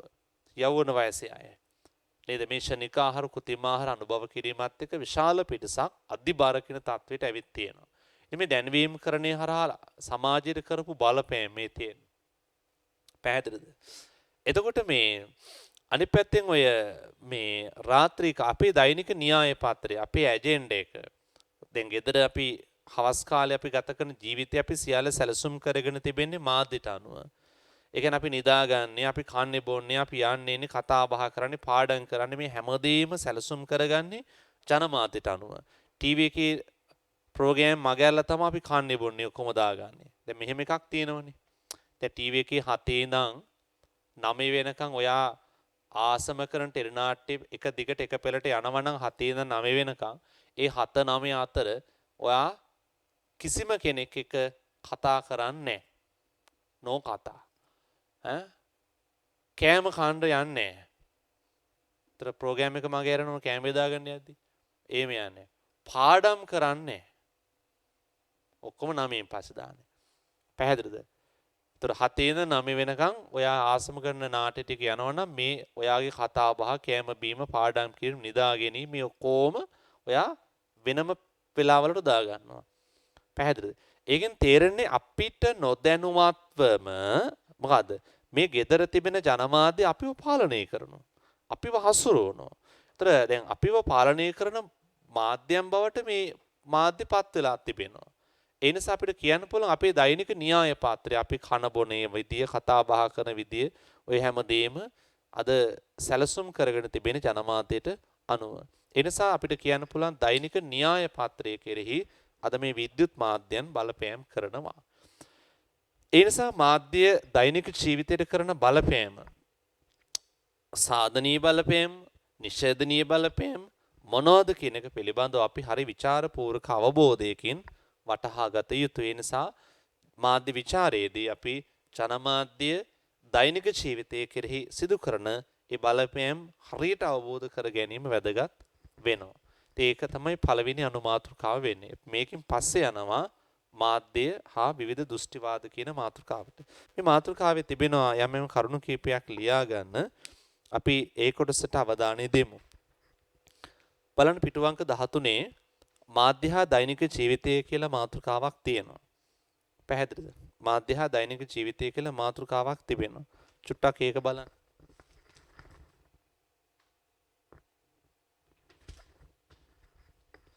යෞවන වයසේ අය නේද මේ ශනික ආහාර කෘත්‍රිම ආහාර අනුභව කිරීමත් එක්ක විශාල පිරිසක් අධිබාර කියන තත්වයට ඇවිත් තියෙනවා. මේ දැන්වීම කරණේ හරහා සමාජයට කරපු බලපෑම මේ තියෙන. පැහැදිලිද? එතකොට මේ අනිත් පැත්තෙන් ඔය මේ රාත්‍රී අපේ දෛනික න්‍යාය පත්‍රය අපේ ඇජෙන්ඩා එක දැන් ගෙදර අපි හවස් කාලේ අපි ගත කරන ජීවිතය අපි සියල්ල සැලසුම් කරගෙන තිබෙන්නේ මාධ්‍යට අනුව. ඒ කියන්නේ අපි නිදාගන්නේ අපි කන්නේ බොන්නේ අපි යන්නේ ඉන්නේ කතා බහ කරන්නේ පාඩම් කරන්නේ මේ හැමදේම සැලසුම් කරගන්නේ ජනමාධ්‍යට අනුව. ටීවී එකේ ප්‍රෝග්‍රෑම් මගහැරලා තමයි අපි කන්නේ බොන්නේ ඔක්කොම දාගන්නේ. දැන් මෙහෙම එකක් තියෙනවනේ. දැන් ටීවී එකේ 7 ඉඳන් 9 වෙනකන් ඔයා ආසම කරන ටෙලිනාට්‍ය එක දිගට එක පෙළට යනවා නම් 7 ඉඳන් 9 වෙනකන් ඒ 7 9 අතර ඔයා කිසිම කෙනෙක් එක කතා කරන්නේ නැහැ. නෝ කතා. කෑම කන්න යන්නේ නැහැ. ඒතර ප්‍රෝග්‍රෑම් එක මගේ අරනවා කෑම බෙදාගන්න යද්දි. එහෙම යන්නේ. පාඩම් කරන්නේ. ඔක්කොම 9න් පස්සේ දාන්නේ. පැහැදිලිද? ඒතර 7 ඉඳන් 9 වෙනකන් ඔයා ආසම කරන නාට්‍ය ටික යනවනම් මේ ඔයාගේ කතා බහ කෑම බීම පාඩම් කිරීම නිදා ගැනීම මේ ඔක්කොම ඔයා වෙනම වෙලාවලට දා ගන්නවා. පැහැදිලිද? ඒකෙන් තේරෙන්නේ අපිට නොදැනුවත්වම මොකද්ද? මේ gedara තිබෙන ජනමාධ්‍ය අපිව පාලනය කරනවා. අපිව හසුරවනවා. ඒතර දැන් අපිව පාලනය කරන මාධ්‍යම් බවට මේ මාධ්‍යපත් වෙලා තිබෙනවා. ඒ නිසා අපිට කියන්න පුළුවන් අපේ දෛනික න්‍යාය පාත්‍රය අපි කන බොනේ විදිය කතා බහ කරන විදිය ඔය හැමදේම අද සැලසුම් කරගෙන තිබෙන ජනමාධ්‍යයට අනුව. ඒ නිසා අපිට කියන්න පුළුවන් දෛනික න්‍යාය පාත්‍රය කෙරෙහි අද මේ විද්‍යුත් මාධ්‍යයන් බලපෑම් කරනවා. ඒ නිසා මාධ්‍ය දෛනික ජීවිතයට කරන බලපෑම සාධනීය බලපෑම්, නිෂේධනීය බලපෑම් මොනවද කියන එක පිළිබඳව අපි හරි ਵਿਚාරපූර්වක අවබෝධයකින් වටහා ගත යුතුයි. ඒ නිසා මාධ්‍ය ਵਿਚාරයේදී අපි ජනමාධ්‍ය දෛනික ජීවිතයේ කෙරෙහි සිදු කරන ඒ බලපෑම් හරියට අවබෝධ කර ගැනීම වැදගත් වෙනවා. ඒක තමයි පළවෙනි අනුමාතෘකාව වෙන්නේ. මේකෙන් පස්සේ යනවා මාධ්‍ය හා විවිධ දෘෂ්ටිවාද කියන මාතෘකාවට. මේ මාතෘකාවේ තිබෙනවා යම් කරුණු කීපයක් ලියා ගන්න. අපි ඒ කොටසට අවධානය දෙමු. බලන්න පිටුවංක 13 මාධ්‍ය හා දෛනික ජීවිතය කියලා මාතෘකාවක් තියෙනවා. පැහැදිලිද? මාධ්‍ය හා දෛනික ජීවිතය කියලා මාතෘකාවක් තිබෙනවා. චුට්ටක් ඒක බලන්න.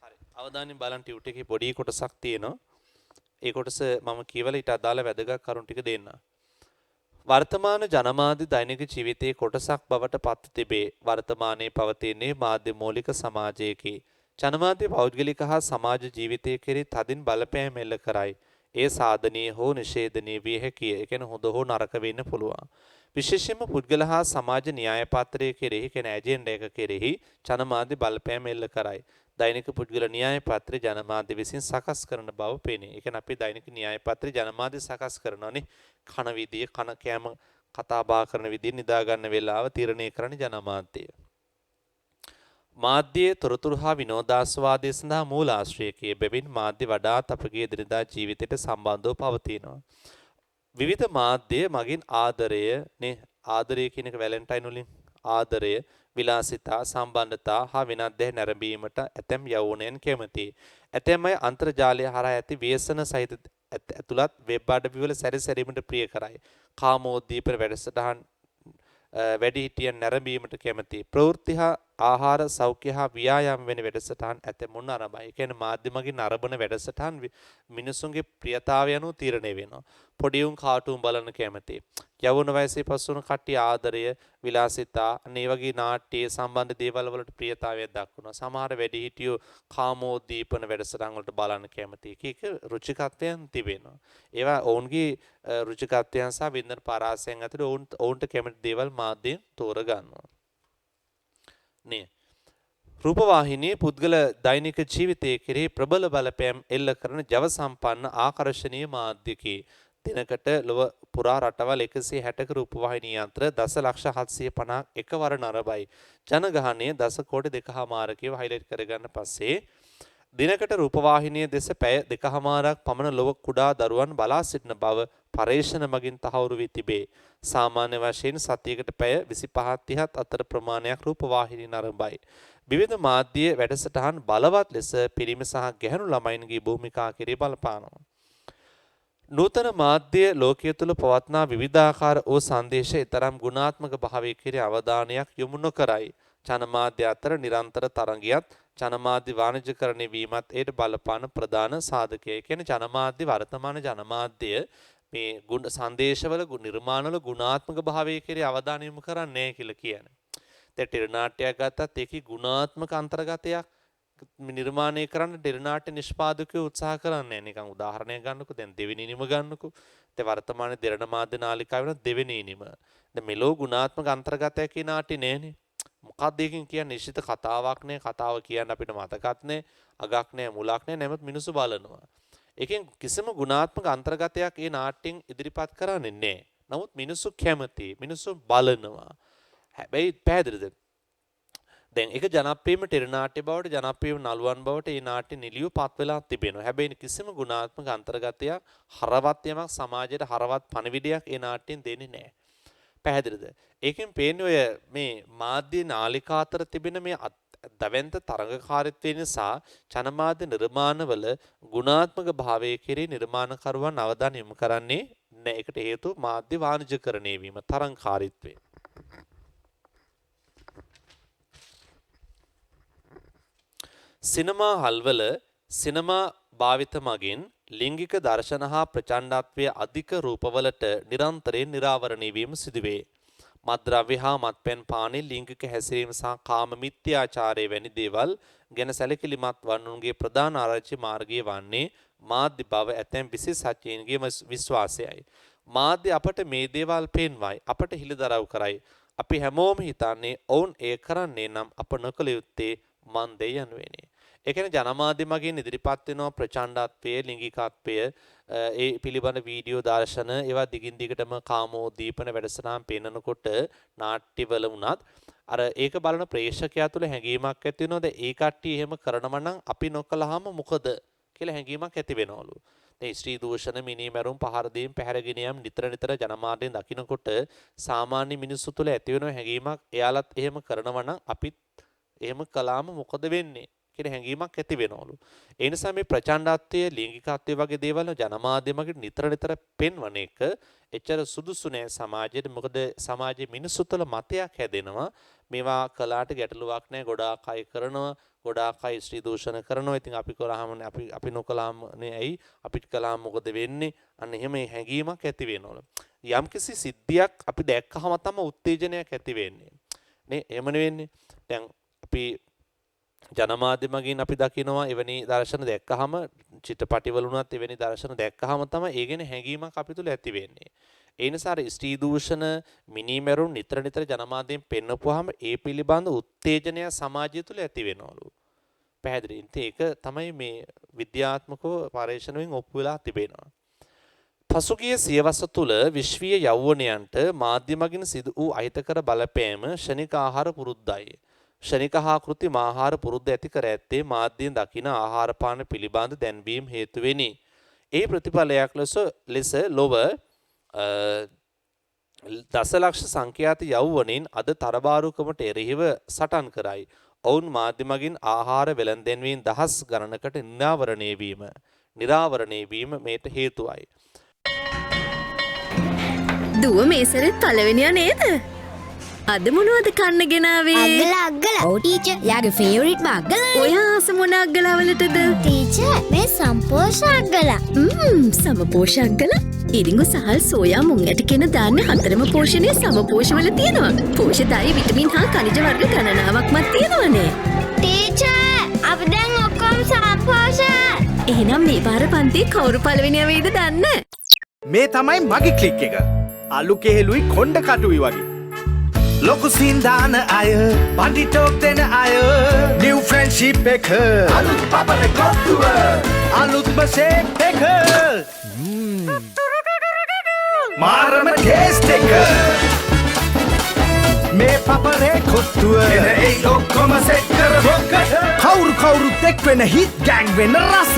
හරි. අවධානයෙන් බලන්න ටියුට් එකේ පොඩි කොටසක් තියෙනවා. ඒ කොටස මම කියවලා ඊට අදාළ වැදගත් කරුණු ටික දෙන්න. වර්තමාන ජනමාධ්‍ය දෛනික ජීවිතයේ කොටසක් බවට පත් තිබේ. වර්තමානයේ පවතින්නේ මාධ්‍ය මූලික සමාජයකි. ජනමාධ්‍ය පෞද්ගලික හා සමාජ ජීවිතයේ කෙරෙහි තදින් බලපෑම් එල්ල කරයි. ඒ සාධනීය හෝ නිෂේධනීය විය හැකිය. ඒ කියන්නේ හොඳ හෝ නරක වෙන්න පුළුවන්. විශේෂයෙන්ම පුද්ගල හා සමාජ න්‍යාය පාත්‍රයේ කෙරෙහි කියන ඇජෙන්ඩා එක කෙරෙහි ජනමාධ්‍ය බලපෑම් එල්ල කරයි. දෛනික පුද්ගල න්‍යාය පාත්‍රය ජනමාධ්‍ය විසින් සකස් කරන බව පෙනේ. ඒ කියන්නේ අපි දෛනික න්‍යාය පාත්‍රය ජනමාධ්‍ය සකස් කරනවානේ. කන විදිය, කන කෑම කතා බහ කරන විදිය, නිදා ගන්න වෙලාව තීරණය කරන්නේ ජනමාධ්‍යය. මාධ්‍යයේ තොරතුරු හා විනෝදාස්වාදයේ සඳහා මූලාශ්‍රයකයේ බැවින් මාධ්‍ය වඩාත් අපගේ එදිනදා ජීවිතයට සම්බන්ධව පවතිනවා. විවිධ මාධ්‍ය මගින් ආදරය නේ ආදරය කියන එක වැලන්ටයින් වලින් ආදරය විලාසිතා සම්බන්ධතා හා වෙනත් දේ නැරඹීමට ඇතැම් යෞවනයන් කැමතියි. ඇතැම් අය අන්තර්ජාලය හරහා ඇති ව්‍යසන සහිත ඇතුළත් වෙබ් අඩවිවල සැරිසැරීමට ප්‍රිය කරයි. කාමෝද්දීපන වැඩසටහන් වැඩිහිටියන් නැරඹීමට කැමතියි. ප්‍රවෘත්ති හා ආහාර සෞඛ්‍ය හා ව්‍යායාම වෙන වැඩසටහන් ඇතැමුන් අරඹයි. ඒ කියන්නේ මාධ්‍ය මගින් අරබන වැඩසටහන් මිනිසුන්ගේ ප්‍රියතාවය අනුව තීරණය වෙනවා. පොඩි උන් කාටුන් බලන්න කැමතියි. යවුන වයසේ පසුන කට්ටිය ආදරය, විලාසිතා, අනේ වගේ නාට්‍ය සම්බන්ධ දේවල් වලට ප්‍රියතාවයක් දක්වනවා. සමහර වැඩිහිටියෝ කාමෝද්දීපන වැඩසටහන් වලට බලන්න කැමතියි. කීක රුචිකත්වයන් තිබෙනවා. ඒවා ඔවුන්ගේ රුචිකත්වයන් සහ වින්දන පරාසයන් අතර ඔවුන්ට කැමති දේවල් මාධ්‍යයෙන් තෝරගන්නවා. නේ රූපවාහිනියේ පුද්ගල දෛනික ජීවිතයේ කෙරෙහි ප්‍රබල බලපෑම් එල්ල කරන ජව සම්පන්න ආකර්ශනීය මාධ්‍යකී දිනකට ලොව පුරා රටවල් 160ක රූපවාහිනී යන්ත්‍ර 10,750ක් එකවර නරඹයි. ජනගහනය 10,200,000 හයිලයිට් කරගන්න පස්සේ දිනකට රූපවාහිනිය දෙස පැය 2කමාරක් පමණ ලොව කුඩා දරුවන් බලා සිටින බව පරේක්ෂණ මගින් තහවුරු වී තිබේ. සාමාන්‍ය වශයෙන් සතියකට පැය 25-30 අතර ප්‍රමාණයක් රූපවාහිනී නරඹයි. විවිධ මාධ්‍ය වැඩසටහන් බලවත් ලෙස පිරිමි සහ ගැහැණු ළමයින්ගේ භූමිකා කෙරෙහි බලපානවා. නූතන මාධ්‍ය ලෝකයේ තුල පවත්නා විවිධාකාර වූ සංදේශ ඊතරම් ගුණාත්මක භාවයේ කෙරෙහි අවධානයක් යොමු නොකරයි. ජනමාධ්‍ය අතර නිරන්තර තරගයක් ජනමාධ්‍ය වාණිජකරණය වීමත් ඒට බලපාන ප්‍රධාන සාධකයයි. කියන්නේ ජනමාධ්‍ය වර්තමාන ජනමාධ්‍ය මේ ගුණ සංදේශවල නිර්මාණවල ගුණාත්මක භාවයේ කෙරෙහි අවධානය යොමු කරන්නේ නැහැ කියලා කියන්නේ. දැන් ටෙලිනාට්‍යයක් ගත්තත් ඒකේ ගුණාත්මක අන්තර්ගතයක් නිර්මාණය කරන්න ටෙලිනාට්‍ය නිෂ්පාදකයෝ උත්සාහ කරන්නේ නැහැ. නිකන් උදාහරණයක් ගන්නකො දැන් දෙවෙනි නිම ගන්නකො. දැන් වර්තමානයේ දෙරණ මාධ්‍ය නාලිකාව වෙන දෙවෙනි නිම. දැන් මෙලෝ ගුණාත්මක අන්තර්ගතයක් කියන නාට්‍ය නැහැනේ. මොකක්ද ඒකෙන් කියන්නේ නිශ්චිත කතාවක් නෑ. කතාව කියන්න අපිට මතකත් නෑ. අගක් නෑ මුලක් නෑ. නැමත් මිනිස්සු බලනවා. ඒකෙන් කිසිම ගුණාත්මක අන්තර්ගතයක් ඒ නාට්‍යෙන් ඉදිරිපත් කරන්නේ නෑ. නමුත් මිනිස්සු කැමති. මිනිස්සු බලනවා. හැබැයි පැහැදිලිද? දැන් ඒක ජනප්‍රියම ටෙලි නාට්‍ය බවට ජනප්‍රියම නළුවන් බවට මේ නාට්‍ය නිලියු පත් වෙලා තිබෙනවා. හැබැයි කිසිම ගුණාත්මක අන්තර්ගතයක් හරවත් යමක් සමාජයට හරවත් පණිවිඩයක් මේ නාට්‍යෙන් දෙන්නේ නැහැ. පැහැදිලිද? ඒකෙන් පේන්නේ ඔය මේ මාධ්‍ය නාලිකා අතර තිබෙන මේ දවැන්ත තරඟකාරීත්වය නිසා ජනමාධ්‍ය නිර්මාණවල ගුණාත්මක භාවයේ කෙරේ නිර්මාණකරුවන් අවධානය යොමු කරන්නේ නැහැ. ඒකට හේතුව මාධ්‍ය වාණිජකරණය වීම තරඟකාරීත්වය. සිනමා හල්වල සිනමා භාවිත මගින් ලිංගික දර්ශන හා ප්‍රචණ්ඩත්වයේ අධික රූපවලට නිරන්තරයෙන් නිරාවරණය වීම සිදුවේ. මත්ද්‍රව්‍ය හා මත්පැන් පානය ලිංගික හැසිරීම සහ කාම මිත්‍යාචාරය වැනි දේවල් ගැන සැලකිලිමත් වන්නුන්ගේ ප්‍රධාන ආරාய்ச்சி මාර්ගය වන්නේ මාධ්‍ය බව ඇතැම් විශේෂඥයින්ගේ විශ්වාසයයි. මාධ්‍ය අපට මේ දේවල් පෙන්වයි, අපට හිලිදරව් කරයි. අපි හැමෝම හිතන්නේ ඔවුන් එය කරන්නේ නම් අප නොකළ යුත්තේ මන්දේ යනුවෙනි. ඒ කියන්නේ ජනමාධ්‍ය මගින් ඉදිරිපත් වෙන ප්‍රචණ්ඩත්වය, ලිංගිකත්වය, ඒ පිළිබඳ වීඩියෝ දර්ශන, ඒවා දිගින් දිගටම කාමෝද්දීපන වැඩසටහන් පෙන්වනකොට නාට්‍යවල වුණත් අර ඒක බලන ප්‍රේක්ෂකයා තුළ හැඟීමක් ඇති වෙනවද? ඒ කට්ටිය එහෙම කරනවා නම් අපි නොකළාම මොකද කියලා හැඟීමක් ඇති වෙනවලු. දැන් ස්ත්‍රී දූෂණ, මිනිමැරුම්, පහර දීම්, පැහැරගෙන යාම නිතර ජනමාධ්‍යෙන් දකිනකොට සාමාන්‍ය මිනිස්සු තුළ ඇති වෙන හැඟීමක් එයාලත් එහෙම කරනවා නම් අපිත් එහෙම කළාම මොකද වෙන්නේ කියන හැඟීමක් ඇති වෙනවලු. ඒ නිසා මේ ප්‍රචණ්ඩත්වය, ලිංගිකත්වය වගේ දේවල් ජනමාධ්‍ය මගින් නිතර පෙන්වන එක එච්චර සුදුසු නෑ සමාජයට. මොකද සමාජයේ මිනිස්සු තුළ මතයක් හැදෙනවා මේවා කළාට ගැටලුවක් නෑ, ගොඩාක් අය කරනවා, ගොඩාක් අය ස්ත්‍රී දූෂණ කරනවා. ඉතින් අපි කරාම අපි නොකලාම නේ ඇයි, අපිට කළාම මොකද වෙන්නේ? අන්න එහෙම හැඟීමක් ඇති වෙනවලු. යම්කිසි සිද්ධියක් අපි දැක්කහම තමයි උත්තේජනයක් ඇති වෙන්නේ. නේ එහෙම නෙවෙන්නේ. දැන් අපි ජනමාධ්‍ය මගින් අපි දකිනවා එවැනි දර්ශන දැක්කහම, චිත්‍රපටිවල උනත් එවැනි දර්ශන දැක්කහම තමයි ඒ ගැන හැඟීමක් අපි තුල ඇති වෙන්නේ. ඒ නිසා ස්ත්‍රී දූෂණ, මිනිමැරුම් නිතර ජනමාධ්‍යෙන් පෙන්වපුවාම ඒ පිළිබඳ උත්තේජනය සමාජය තුල ඇති වෙනවලු. පැහැදිලි. ඒක තමයි මේ විද්‍යාත්මකව පරීක්ෂණයෙන් ඔප්පු වෙලා තිබෙනවා. පසුගිය සියවස තුල විශ්වීය යෞවනයන්ට මාධ්‍ය මගින් සිදු වූ අහිතකර බලපෑම ක්ෂණික ආහාර පුරුද්දයි. ක්ෂණික හා කෘත්‍රිම ආහාර පුරුද්ද ඇති කර ඇත්තේ මාධ්‍යයෙන් දකින ආහාර පාන පිළිබඳ දැන්වීම හේතුවෙනි. ඒ ප්‍රතිඵලයක් ලෙස ලොව දසලක්ෂ සංඛ්‍යාත යෞවනයින් අද තරබාරුකමට එරෙහිව සටන් කරයි. ඔවුන් මාධ්‍ය මගින් ආහාර වෙළඳැන්වීම් දහස් ගණනකට නිරාවරණය වීම මේට හේතුවයි. දුව මේ සැරේ පළවෙනියා නේද? අද මොනවද කන්න ගෙනාවේ? අග්ගල. ඔව් ටීචර්. යාගේ ෆේවරිට් අග්ගල. ඔය ආස මොන අග්ගලවලටද? ටීචර් මේ සම්පෝෂ අග්ගල. සමපෝෂ අග්ගල? ඉරිඟු සහල් සෝයා මුං ඇට කියන දාන්න හතරම පෝෂණයේ සමපෝෂවල තියෙනවා. පෝෂ්‍යදායි විටමින් හා ඛනිජ වර්ග ගණනාවක්මත් තියෙනවානේ. ටීචර් අපි දැන් ඔක්කොම සම්පෝෂ. එහෙනම් මේ පාර පන්තියේ කවුරු පළවෙනියා වෙයිද දන්න? මේ තමයි මගේ ක්ලික් එක. අලු කෙහෙලුයි කොණ්ඩ කටුයි වගේ. ලොකු සින්දාන අය, බඩි ටෝක් දෙන අය, නිව් ෆ්‍රෙන්ඩ්ෂිප් එක, අලුත් පපර කොට්ටුව, අලුත්ම ෂේප් එක, මාරම ටේස්ට් එක. මේ පපරේ කොට්ටුව එන ඒ ඔක්කොම සෙට් කරගොක්කට කවුරුත් එක් වෙන හිට් ගෑන්ග් වෙන රස.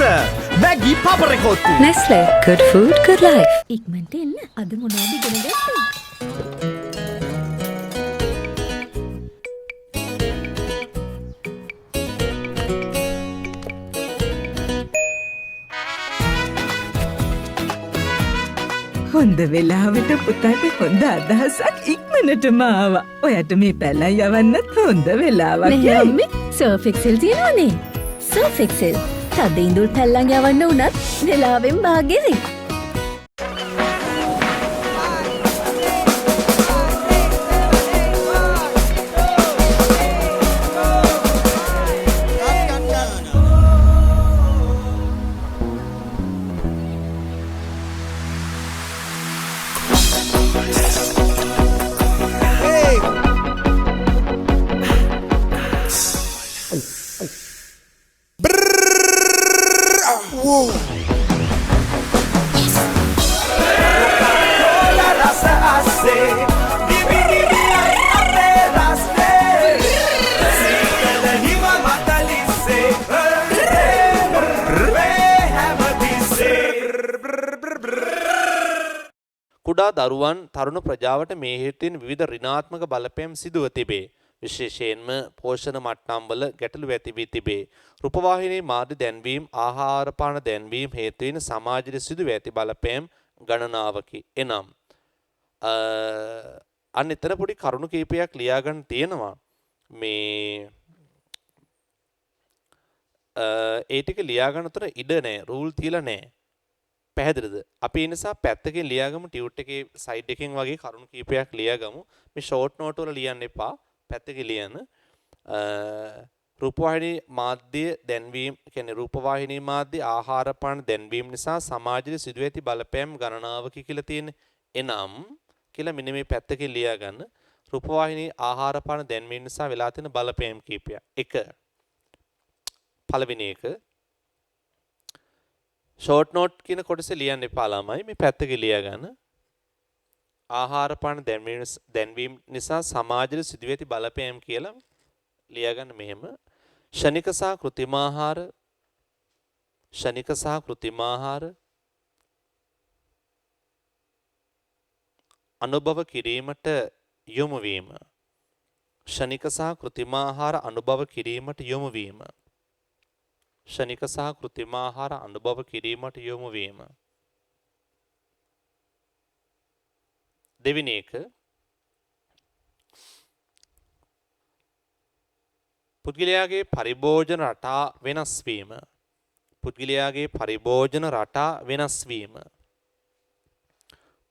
Maggi පපරේ කොට්ටු. Nestle, good food, good life. ඉක්මනට එන්න. අද මොනවද ඉගෙන ගත්තේ? හොඳ වෙලාවට පුතාට හොඳ අදහසක් ඉක්මනටම ආවා. ඔයාට මේ පැලයි යවන්නත් හොඳ වෙලාවක්. නේ අම්මේ සර්ෆ් එක්සෙල් තියෙනවනේ. Surf Excel. තද ඉඳුල් පැල්ලම් යවන්න උනත් වෙලාවෙන් භාගෙරි. කුඩා දරුවන් තරුණ ප්‍රජාවට මේ හේතුවෙන් විවිධ ඍණාත්මක බලපෑම් සිදුව තිබේ. විශේෂයෙන්ම පෝෂණ මට්ටම්වල ගැටලු ඇති වී තිබේ. රූපවාහිනී මාධ්‍ය දැන්වීම ආහාර පාන දැන්වීම හේතුවෙන් සමාජයේ සිදුව ඇති බලපෑම් ගණනාවකි. එනම් අන්න එතන පොඩි කරුණු කීපයක් ලියා ගන්න තියෙනවා. මේ ඒ ටික ලියා ගන්න උතර ඉඩ නැහැ. රූල් තියලා නැහැ. පැහැදිලිද? අපි ඒ නිසා පැත්තකින් ලියාගමු ටියුට් එකේ සයිඩ් එකෙන් වගේ කරුණු කීපයක් ලියාගමු. මේ ෂෝට් නෝට් වල ලියන්න එපා. පැත්තකින් ලියන්න. රූපවාහිනී මාධ්‍ය දැන්වීම කියන්නේ රූපවාහිනී මාධ්‍ය ආහාර පාන දැන්වීම නිසා සමාජයේ සිදුව ඇති බලපෑම් ගණනාවක කියලා තියෙන්නේ. එනම් කියලා මෙන්න මේ පැත්තකින් ලියා ගන්න. රූපවාහිනී ආහාර පාන දැන්වීම නිසා වෙලා තියෙන බලපෑම් කීපයක්. 1. පළවෙනි එක ෂෝට් නෝට් කියන කොටසේ ලියන්න එපා ළමයි. මේ පැත්තකින් ලියා ගන්න. ආහාර පාන දැන්වීම නිසා සමාජයේ සිදුව ඇති බලපෑම් කියලා ලියා ගන්න මෙහෙම. ෂණික සහ කෘත්‍රිම ආහාර අනුභව කිරීමට යොමු වීම. ෂණික සහ කෘත්‍රිම ආහාර අනුභව කිරීමට යොමු වීම. ෂණික සහ කෘත්‍රිම ආහාර අනුභව කිරීමට යොමු වීම. දෙවෙනි එක පුද්ගලයාගේ පරිභෝජන රටා වෙනස් වීම. පුද්ගලයාගේ පරිභෝජන රටා වෙනස් වීම.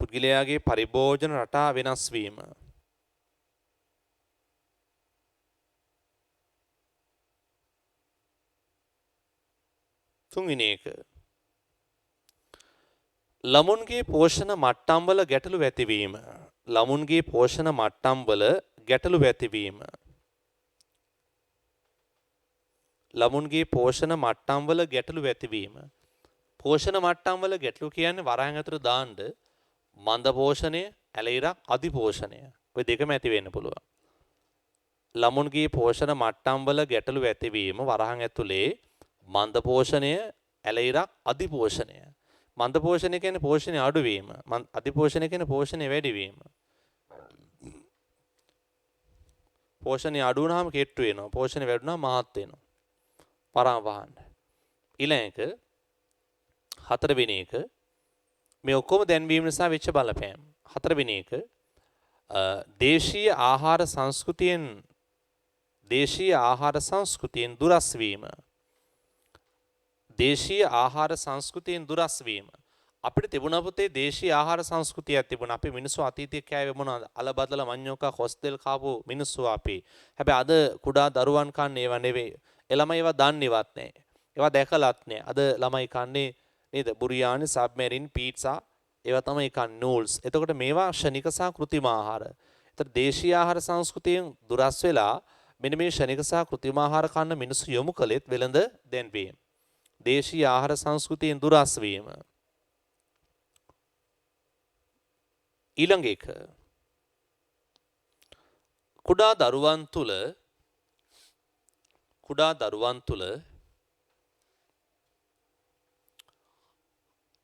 පුද්ගලයාගේ පරිභෝජන රටා වෙනස් වීම. තුන්වෙනි එක ළමුන්ගේ පෝෂණ මට්ටම්වල ගැටලු ඇතිවීම. ළමුන්ගේ පෝෂණ මට්ටම්වල ගැටලු ඇතිවීම. ළමුන්ගේ පෝෂණ මට්ටම්වල ගැටලු ඇතිවීම. පෝෂණ මට්ටම්වල ගැටලු කියන්නේ වරහන් ඇතුළට දාන්න මන්ද පෝෂණය, ඇලයිරක්, අධි පෝෂණය. ඔය දෙකම ඇති වෙන්න පුළුවන්. ළමුන්ගේ පෝෂණ මට්ටම්වල ගැටලු ඇතිවීම වරහන් ඇතුලේ මන්ද පෝෂණය, ඇලයිරක්, අධි පෝෂණය. මන්ද පෝෂණය කියන්නේ පෝෂණය අඩු වීම. අධි පෝෂණය කියන්නේ පෝෂණය වැඩි වීම. පෝෂණය අඩු වුණාම කෙට්ටු වෙනවා. පෝෂණය වැඩි වුණාම මහත් වෙනවා. පරාම වහන්න. ඊළඟ එක හතරවෙනි එක මේ ඔක්කොම දැන්වීම නිසා වෙච්ච බලපෑම්. හතරවෙනි එක දේශීය ආහාර සංස්කෘතියෙන් දුරස් වීම. දේශීය ආහාර සංස්කෘතියෙන් දුරස් වීම. අපිට තිබුණා පුතේ දේශීය ආහාර සංස්කෘතියක් තිබුණා. අපි මිනිස්සු අතීතයේ කෑවේ මොනවද? අලබදල මඤ්ඤෝකා හොස්තෙල් කාපු මිනිස්සු අපි. හැබැයි අද කුඩා දරුවන් කන්නේ ඒවා නෙවෙයි. ඒ ළමයි ඒවා දන්නේවත් නැහැ. ඒවා දැකලත් නැහැ. අද ළමයි කන්නේ නේද? බුරියානි, සබ්මැරින්, පීට්සා ඒවා තමයි කන්නේ නූල්ස්. එතකොට මේවා ක්ෂණික සහ කෘත්‍රිම ආහාර. ඒතර දේශීය ආහාර සංස්කෘතියෙන් දුරස් වෙලා මෙන්න මේ ක්ෂණික සහ කෘත්‍රිම ආහාර කන්න මිනිස්සු යොමු කළෙත් වෙළඳ දැන්වීම. දේශීය ආහාර සංස්කෘතියෙන් දුරස් වීම. ඊළඟ එක කුඩා දරුවන් තුල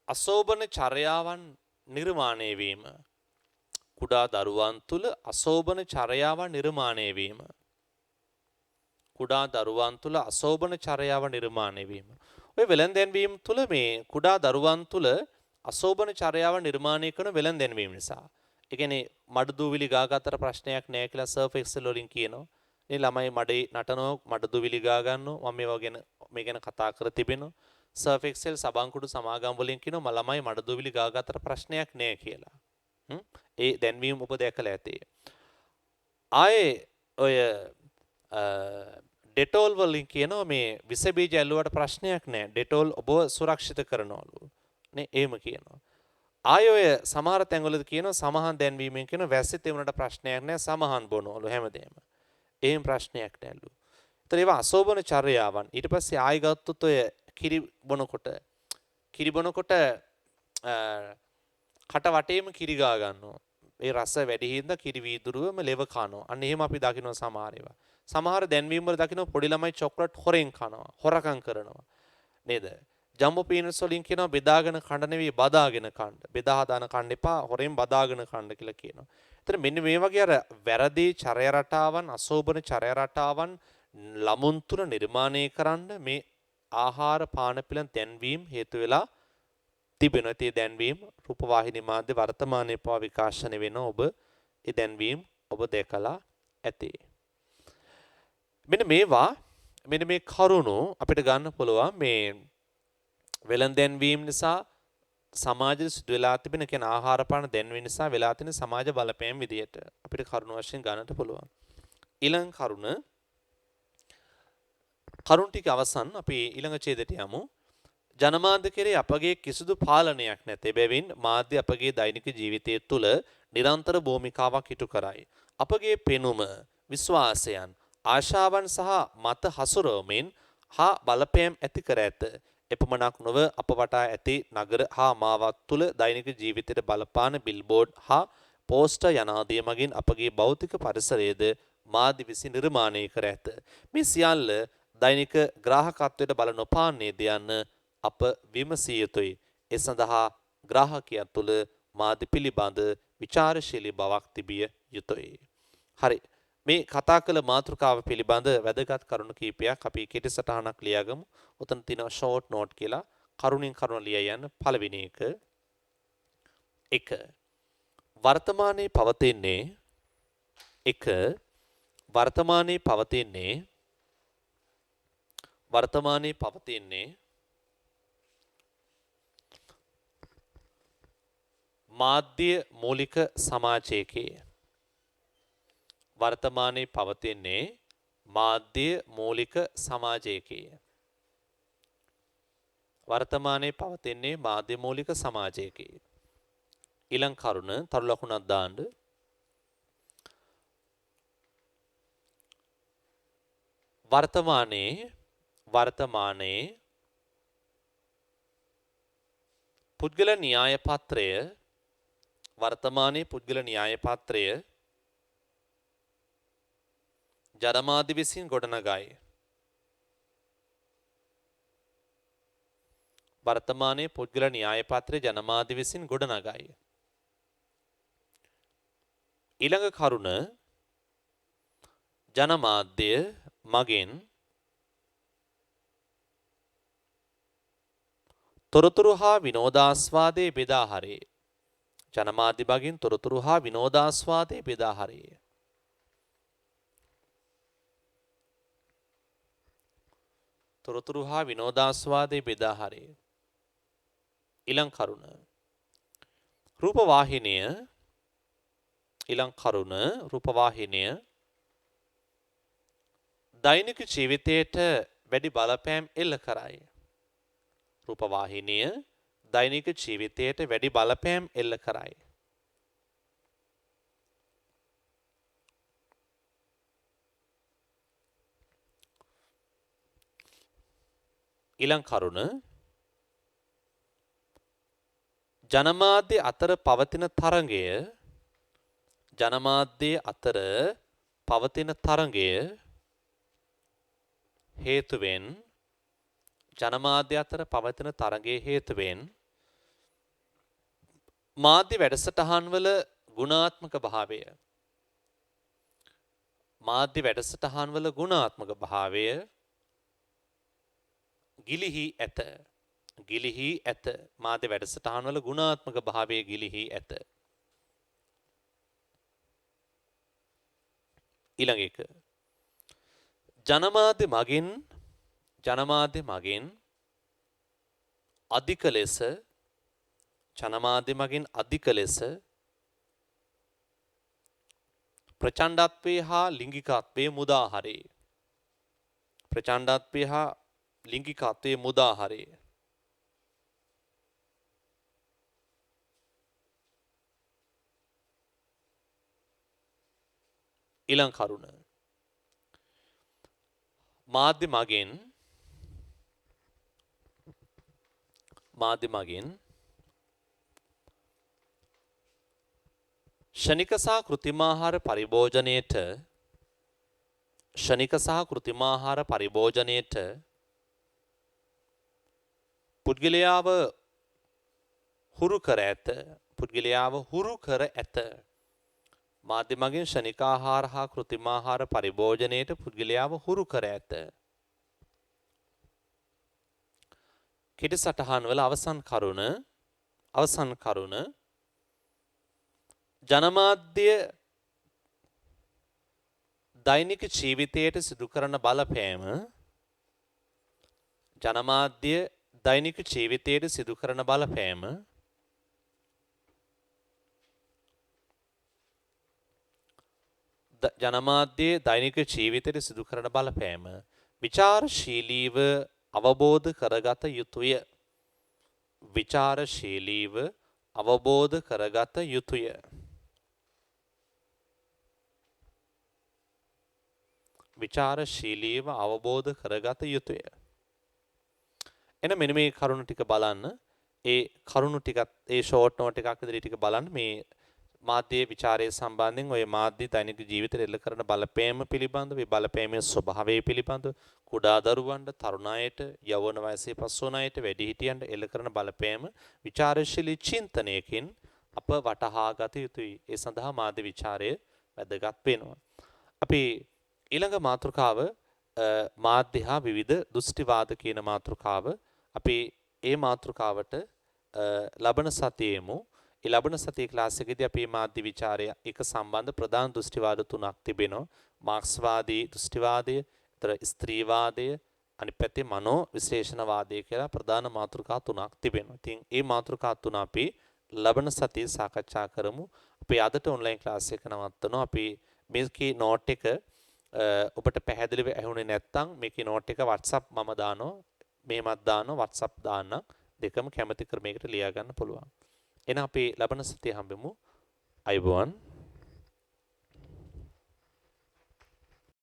අසෝබන චර්යාවන් නිර්මාණය වීම. කුඩා දරුවන් තුල අසෝබන චර්යාවන් නිර්මාණය වීම. කුඩා දරුවන් තුල අසෝබන චර්යාවන් නිර්මාණය වීම. ඔය වෙළඳැන්වීම තුල මේ කුඩා දරුවන් තුල අසෝබන චර්යාවන් නිර්මාණය කරන වෙළඳැන්වීම නිසා. ඒ කියන්නේ මඩ දූවිලි ගාගත්තට ප්‍රශ්නයක් නැහැ කියලා සර්ෆ් එක්සල් වලින් කියනවා. මේ ළමයි මඩේ නටනවා මඩ දූවිලි ගා ගන්නවා. මම මේ ගැන කතා කර තිබෙනවා. සර්ෆ් එක්සල් සබංකුඩු සමාගම් වලින් කියනවා ළමයි මඩ දූවිලි ගාගත්තට ප්‍රශ්නයක් නැහැ කියලා. ඒ දැන්වීම ඔබ දැකලා ඇති. ආයේ ඔය ඩෙටෝල් වලින් කියනවා මේ විස බීජ ඇල්ලුවට ප්‍රශ්නයක් නැහැ. ඩෙටෝල් ඔබ සුරක්ෂිත කරනවලු. නේ එහෙම කියනවා. ආය ඔය සමහර තැන්වලදී කියනවා සමහන් දැන්වීමෙන් කියන වැස්සෙත් ඒ වුණාට ප්‍රශ්නයක් නැහැ සමහන් බොනවලු හැමදේම. එහෙම ප්‍රශ්නයක් නැල්ලු. ඒතර ඒවා අසෝබන චර්යාවන්. ඊට පස්සේ ආයි ගත්තොත් ඔය කිරි බොනකොට කට වටේම කිරි ගා ගන්නවා. ඒ රස වැඩි හින්දා කිරි වීදුරුවම ලෙව කනවා. අන්න එහෙම අපි දකිනවා සමහර ඒවා. සමහර දැන්වීම් වල දකිනවා පොඩි ළමයි චොක්ලට් හොරෙන් කනවා. හොරකම් කරනවා. නේද? ජම්බෝ පීනට්ස් වලින් කියනවා බෙදාගෙන කන්න නෙවෙයි බදාගෙන කන්න. බෙදා හදාන කන්න එපා, හොරෙන් බදාගෙන කන්න කියලා කියනවා. එතන මෙන්න මේ වගේ අර වැරදි චර්ය රටාවන්, අශෝභන චර්ය රටාවන් ළමුන් තුන නිර්මාණය කරන්න මේ ආහාර පාන පිළින් දැන්වීම හේතු වෙලා තිබෙනවා. ඒ දැන්වීම රූපවාහිනී මාධ්‍ය වර්තමානයේ පවා විකාශනය වෙන ඔබ ඒ දැන්වීම ඔබ දැකලා ඇති. මෙන්න මේ කරුණු අපිට ගන්න පුළුවන් මේ වෙළඳ දැන්වීම නිසා සමාජයේ සිදු වෙලා තිබෙන කියන ආහාර පාන දැන්වීම නිසා වෙලා තියෙන සමාජ බලපෑම් විදියට අපිට කරුණු වශයෙන් ගන්නට පුළුවන්. ඊළඟ කරුණ ටික අවසන් අපි ඊළඟ ඡේදයට යමු. ජනමාධ්‍ය කෙරේ අපගේ කිසිදු පාලනයක් නැතේ බැවින් මාධ්‍ය අපගේ දෛනික ජීවිතය තුළ නිරන්තර භූමිකාවක් ඉටු කරයි. අපගේ පෙනුම, විශ්වාසයන්, ආශාවන් සහ මත හසුරුවමින් හා බලපෑම් ඇති කර ඇත. එපමණක් නොව අප වටා ඇති නගර හා මාවත් තුළ දෛනික ජීවිතයට බලපාන බිල්බෝඩ් හා පෝස්ටර් යනාදී මගින් අපගේ භෞතික පරිසරයේද මාධ්‍ය විසින් නිර්මාණය කර ඇත. මේ සියල්ල දෛනික ග්‍රාහකත්වයට බල නොපාන්නේද යන්න අප විමසිය යුතුයි. ඒ සඳහා ග්‍රාහකයන් තුළ මාධ්‍ය පිළිබඳ විචාරශීලී බවක් තිබිය යුතුයි. හරි. මේ කතා කළ මාතෘකාව පිළිබඳ වැදගත් කරුණු කීපයක් අපි කෙටි සටහනක් ලියාගමු. උතන තියෙනවා ෂෝට් නෝට් කියලා. කරුණින් කරුණ ලියා යන්න. පළවෙනි එක වර්තමානයේ පවතින්නේ මාධ්‍ය මූලික සමාජයකේ. වර්තමානයේ පවතින්නේ මාධ්‍ය මූලික සමාජයකේ. ඊළඟ කරුණ තරු ලකුණක් දාන්න. වර්තමානයේ පුද්ගල න්‍යාය පත්‍රය ජනමාධ්‍ය විසින් ගොඩනගයි. වර්තමානයේ පුද්ගල න්‍යාය පත්‍රය ජනමාධ්‍ය විසින් ගොඩනගයි. ඊළඟ කරුණ ජනමාධ්‍ය මගින් තොරතුරු හා විනෝදාස්වාදයේ බෙදා හරියි. ජනමාධ්‍ය මගින් තොරතුරු හා විනෝදාස්වාදයේ බෙදා හරියි. තොරතුරු හා විනෝදාස්වාදයේ බෙදා හරියි. ඊළඟ කරුණ රූපවාහිනිය දෛනික ජීවිතයට වැඩි බලපෑම් එල්ල කරයි. රූපවාහිනිය දෛනික ජීවිතයට වැඩි බලපෑම් එල්ල කරයි. ඊළඟ කරුණ ජනමාධ්‍ය අතර පවතින තරඟය හේතුවෙන් මාධ්‍ය වැඩසටහන්වල ගුණාත්මක භාවය ගිලිහි ඇත. මාධ්‍ය වැඩසටහන්වල ගුණාත්මක භාවය ගිලිහි ඇත. ඊළඟ එක ජනමාධ්‍ය මගින් අධික ලෙස ප්‍රචණ්ඩත්වය හා ලිංගිකත්වයේ මුදා හරියි. ඊළඟ කරුණ මාධ්‍ය මගින් ෂණික සහ කෘත්‍රිමාහාර පරිභෝජනයට පුද්ගලයාව හුරු කර ඇත. පුද්ගලයාව හුරු කර ඇත. මාධ්‍ය මගින් ශනික ආහාර හා කෘත්‍රිම ආහාර පරිභෝජනයට පුද්ගලයාව හුරු කර ඇත. කෙටි සටහන් වල අවසන් කරුණ ජනමාධ්‍ය දෛනික ජීවිතයට සිදු කරන බලපෑම ජනමාධ්‍ය දෛනික ජීවිතයට සිදු කරන බලපෑම ජනමාධ්‍ය දෛනික ජීවිතයට සිදු කරන බලපෑම විචාරශීලීව අවබෝධ කරගත යුතුය. විචාරශීලීව අවබෝධ කරගත යුතුය. විචාරශීලීව අවබෝධ කරගත යුතුය. එන මෙන්න මේ කරුණු ටික බලන්න. ඒ කරුණු ටිකත් ඒ ෂෝට් නෝට් එකක් විදිහට ටික බලන්න මේ මාධ්‍ය විචාරය සම්බන්ධයෙන් ඔය මාධ්‍ය දෛනික ජීවිතයට එල්ල කරන බලපෑම පිළිබඳව මේ බලපෑමේ ස්වභාවය පිළිබඳව කුඩා දරුවන්ට තරුණ අයට යෞවන වයසේ පස්වන අයට වැඩිහිටියන්ට එල්ල කරන බලපෑම විචාරශීලී චින්තනයකින් අප වටහා ගත යුතුයි. ඒ සඳහා මාධ්‍ය විචාරය වැදගත් වෙනවා. අපි ඊළඟ මාතෘකාව මාධ්‍ය හා විවිධ දෘෂ්ටිවාද කියන මාතෘකාව අපි ඒ මාතෘකාවට ලබන සතියේමු. ඒ ලබන සතියේ ක්ලාස් එකේදී අපි මාධ්‍ය විචාරය එක සම්බන්ධ ප්‍රධාන දෘෂ්ටිවාද තුනක් තිබෙනවා. මාක්ස්වාදී දෘෂ්ටිවාදය, ඊතර ස්ත්‍රීවාදය, අනිත් පැත්තේ මනෝ විශ්ලේෂණවාදය කියලා ප්‍රධාන මාතෘකා තුනක් තිබෙනවා. ඉතින් මේ මාතෘකා තුන අපි ලබන සතියේ සාකච්ඡා කරමු. අපි අදට ඔන්ලයින් ක්ලාස් එක නවත්තනවා. අපි මේකේ නෝට් එක ඔබට පැහැදිලිව ඇහුනේ නැත්නම් මේකේ නෝට් එක WhatsApp මම දානවා. මෙහෙමත් දානවා WhatsApp දාන්න. දෙකම කැමති ක්‍රමයකට ලියා ගන්න පුළුවන්. එහෙනම් අපි ලබන සතියේ හම්බෙමු. අයබෝවන්.